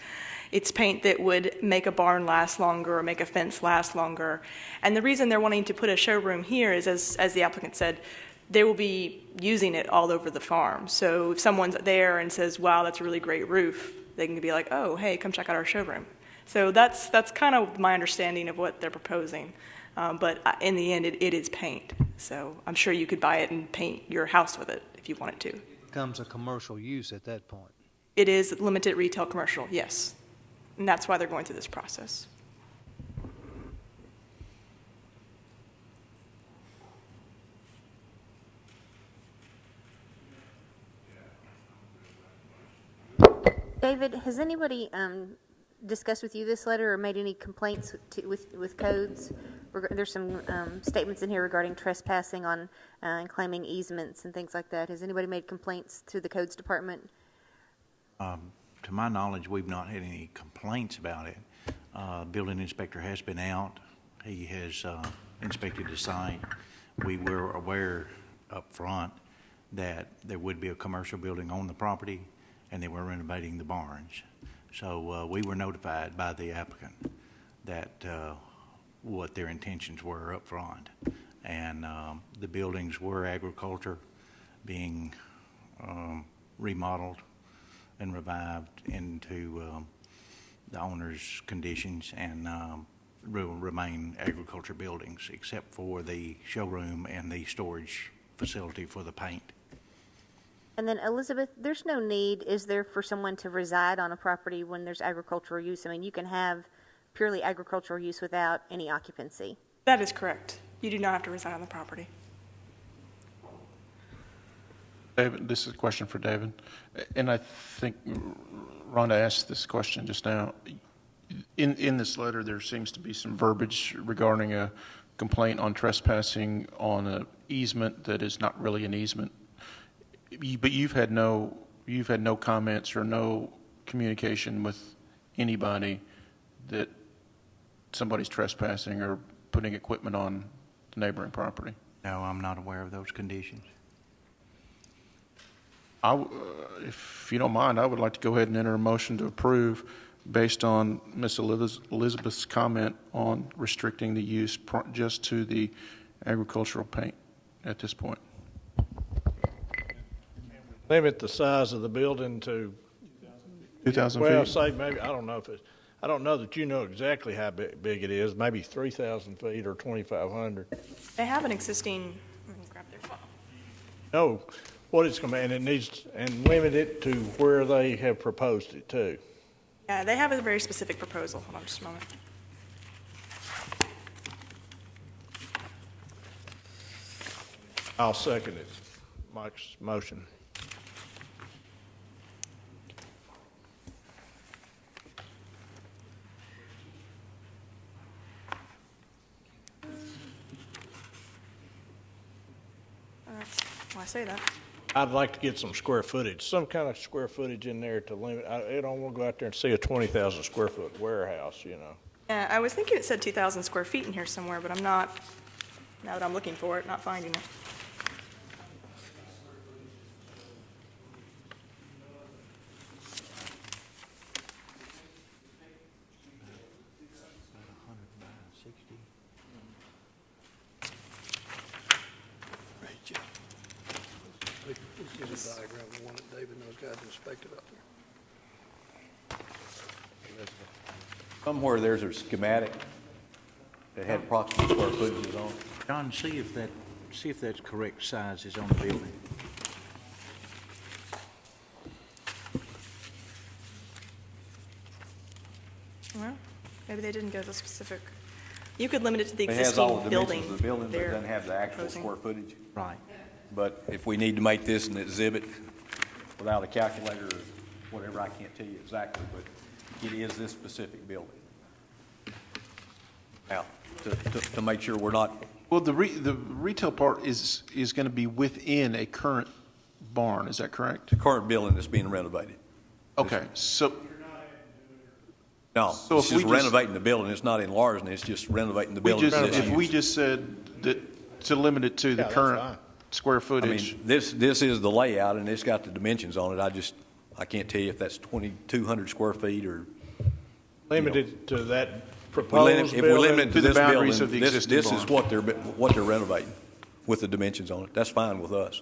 It's paint that would make a barn last longer or make a fence last longer. And the reason they're wanting to put a showroom here is, as the applicant said, they will be using it all over the farm. So if someone's there and says, wow, that's a really great roof, they can be like, oh, hey, come check out our showroom. So that's kind of my understanding of what they're proposing. But in the end, it is paint. So I'm sure you could buy it and paint your house with it if you wanted to. It becomes a commercial use at that point. It is limited retail commercial, yes. And that's why they're going through this process. David, has anybody discussed with you this letter or made any complaints with codes? There's some statements in here regarding trespassing on and claiming easements and things like that. Has anybody made complaints to the codes department? To my knowledge, we've not had any complaints about it. Building inspector has been out. He has inspected the site. We were aware up front that there would be a commercial building on the property and they were renovating the barns. So we were notified by the applicant that what their intentions were up front. And the buildings were agriculture being remodeled and revived into the owner's conditions and will remain agriculture buildings except for the showroom and the storage facility for the paint. And then Elizabeth, there's no need, is there, for someone to reside on a property when there's agricultural use? I mean, you can have purely agricultural use without any occupancy. That is correct. You do not have to reside on the property. David, this is a question for David. And I think Rhonda asked this question just now. In this letter, there seems to be some verbiage regarding a complaint on trespassing on an easement that is not really an easement. But you've had no comments or no communication with anybody that somebody's trespassing or putting equipment on the neighboring property. No, I'm not aware of those conditions. If you don't mind, I would like to go ahead and enter a motion to approve based on Ms. Elizabeth's comment on restricting the use just to the agricultural paint at this point. Limit the size of the building to 2,000 well, feet? say maybe, I don't know that you know exactly how big it is, maybe 3,000 feet or 2,500. They have an existing, let me grab their file. No, what it's going to be, and it needs, and limit it to where they have proposed it to. Yeah, they have a very specific proposal. Hold on just a moment. I'll second it, Mike's motion. Why say that? I'd like to get some square footage, some kind of square footage in there to limit. I don't want to go out there and see a 20,000 square foot warehouse, you know. Yeah, I was thinking it said 2,000 square feet in here somewhere, but I'm not, now that I'm looking for it, not finding it. this. Diagram, the one that David and those guys inspected up there. Somewhere there's a schematic that had approximate square footages on it. John, see if that's correct sizes on the building. Well, maybe they didn't go to the specific. You could limit it to the It has all existing the building. dimensions of the building, but it they're doesn't have the actual proposing. square footage. Right. But if we need to make this an exhibit without a calculator or whatever, I can't tell you exactly, but it is this specific building. Now, to make sure we're not, Well, the retail part is going to be within a current barn, is that correct? the current building that's being renovated. Okay, so, No, So it's if we just just- renovating the building. It's not enlarging it. It's just renovating the we building. just, for this if we use. just said that, to limit it to the Yeah, that's current fine. square I footage. mean, this is the layout, and it's got the dimensions on it. I can't tell you if that's 2,200 square feet or. Limited to that If we limit proposed it to building. the this boundaries of building, the this existing is barn. what they're renovating with the dimensions on it. That's fine with us.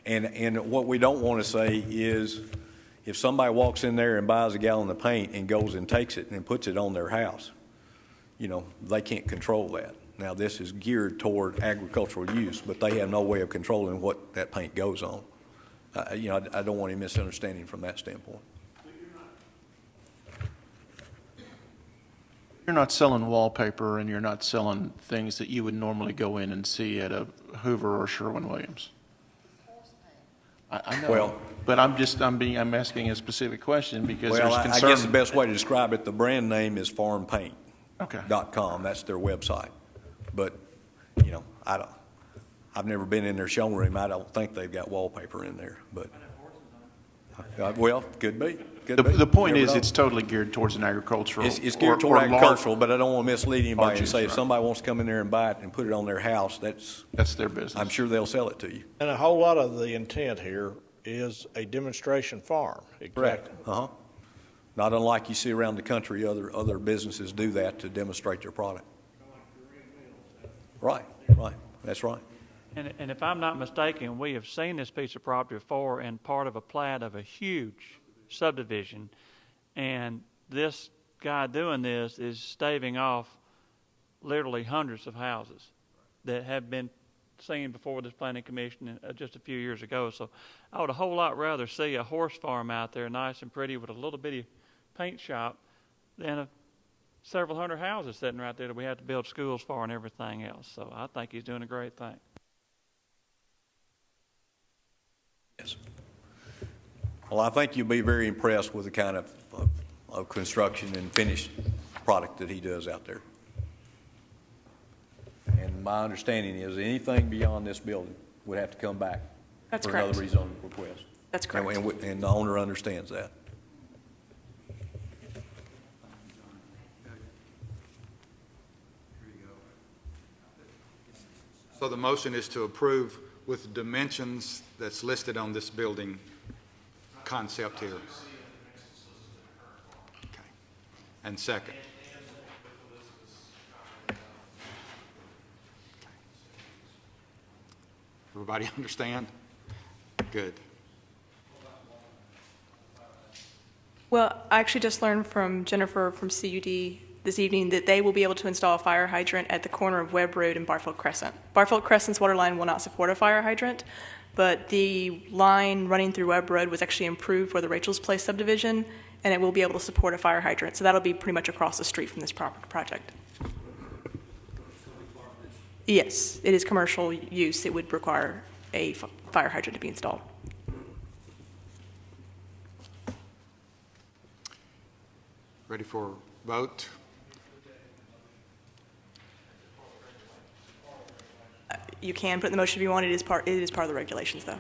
And what we don't want to say is, if somebody walks in there and buys a gallon of paint and goes and takes it and puts it on their house, they can't control that. Now, this is geared toward agricultural use, but they have no way of controlling what that paint goes on. I don't want any misunderstanding from that standpoint. You're not selling wallpaper and you're not selling things that you would normally go in and see at a Hoover or Sherwin-Williams. I know, Well- but I'm asking a specific question because Well, there's I concern. guess the best way to describe it, the brand name is farmpaint.com. Okay. That's their website. But, I've never been in their showroom. I don't think they've got wallpaper in there, but, well, could be. The point Never is, know. it's totally geared towards an agricultural. It's geared or toward large- agricultural, but I don't want to mislead anybody and Large say use, if right. somebody wants to come in there and buy it and put it on their house, That's their business. I'm sure they'll sell it to you. And a whole lot of the intent here is a demonstration farm. Correct. Uh-huh. Not unlike you see around the country, other businesses do that to demonstrate their product. Right. That's right. And if I'm not mistaken, we have seen this piece of property before and part of a plat of a huge subdivision. And this guy doing this is staving off literally hundreds of houses that have been seen before this planning commission just a few years ago. So I would a whole lot rather see a horse farm out there, nice and pretty, with a little bitty paint shop, than several hundred houses sitting right there that we have to build schools for and everything else. So I think he's doing a great thing. Yes. Well, I think you'll be very impressed with the kind of construction and finished product that he does out there. And my understanding is anything beyond this building would have to come back That's for another correct. rezoning request. That's correct. And the owner understands that. So the motion is to approve with the dimensions that's listed on this building concept here. Okay. And second. Everybody understand? Good. Well, I actually just learned from Jennifer from CUD this evening that they will be able to install a fire hydrant at the corner of Webb Road and Barfield Crescent. Barfield Crescent's water line will not support a fire hydrant, but the line running through Webb Road was actually improved for the Rachel's Place subdivision, and it will be able to support a fire hydrant. So that'll be pretty much across the street from this project. Yes, it is commercial use. It would require a fire hydrant to be installed. Ready for vote? You can put in the motion if you want. It is part of the regulations, though.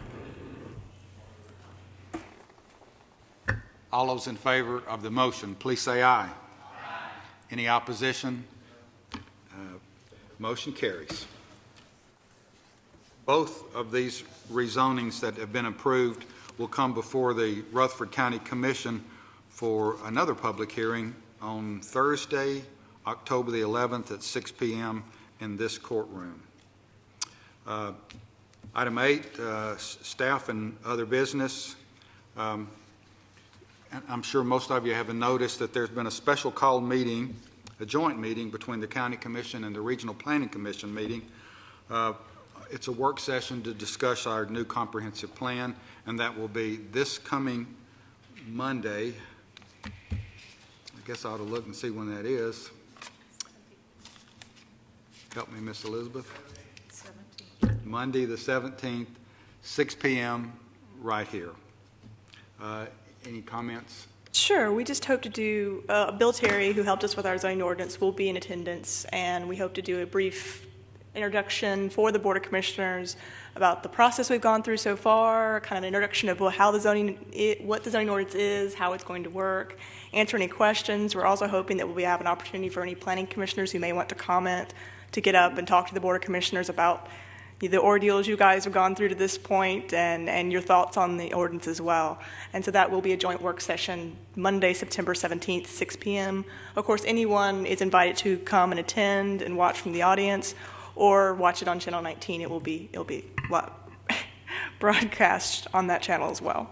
All those in favor of the motion, please say aye. Aye. Any opposition? Motion carries. Both of these rezonings that have been approved will come before the Rutherford County Commission for another public hearing on Thursday, October the 11th at 6 p.m. in this courtroom. Item 8, staff and other business. And I'm sure most of you have noticed that there's been a special called meeting, a joint meeting between the County Commission and the Regional Planning Commission meeting. It's a work session to discuss our new comprehensive plan, and that will be this coming Monday. I guess I ought to look and see when that is. Help me, Miss Elizabeth. 17th. Monday the 17th, 6 p.m. right here. Any comments? Sure. We just hope to do, Bill Terry, who helped us with our zoning ordinance, will be in attendance, and we hope to do a brief introduction for the Board of Commissioners about the process we've gone through so far, kind of an introduction of how the what the zoning ordinance is, how it's going to work, answer any questions. We're also hoping that we'll have an opportunity for any planning commissioners who may want to comment to get up and talk to the Board of Commissioners about the ordeals you guys have gone through to this point and your thoughts on the ordinance as well. And so that will be a joint work session Monday, September 17th, 6 p.m. Of course, anyone is invited to come and attend and watch from the audience or watch it on Channel 19. It'll be broadcast on that channel as well.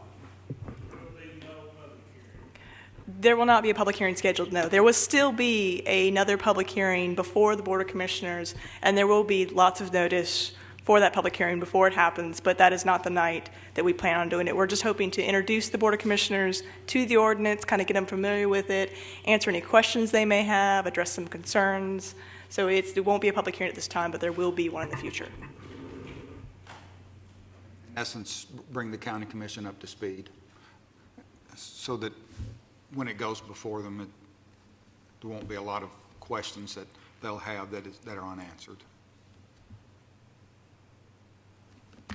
There will not be a public hearing scheduled, no. There will still be another public hearing before the Board of Commissioners, and there will be lots of notice for that public hearing before it happens, but that is not the night that we plan on doing it. We're just hoping to introduce the Board of Commissioners to the ordinance, kind of get them familiar with it, answer any questions they may have, address some concerns. So it won't be a public hearing at this time, but there will be one in the future. In essence, bring the County Commission up to speed so that when it goes before them, there won't be a lot of questions that they'll have that are unanswered.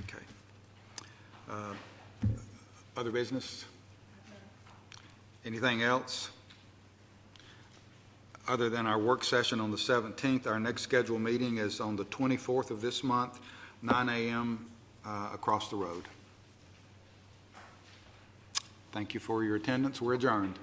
Okay. Other business? Anything else? Other than our work session on the 17th, our next scheduled meeting is on the 24th of this month, 9 a.m. Across the road. Thank you for your attendance. We're adjourned.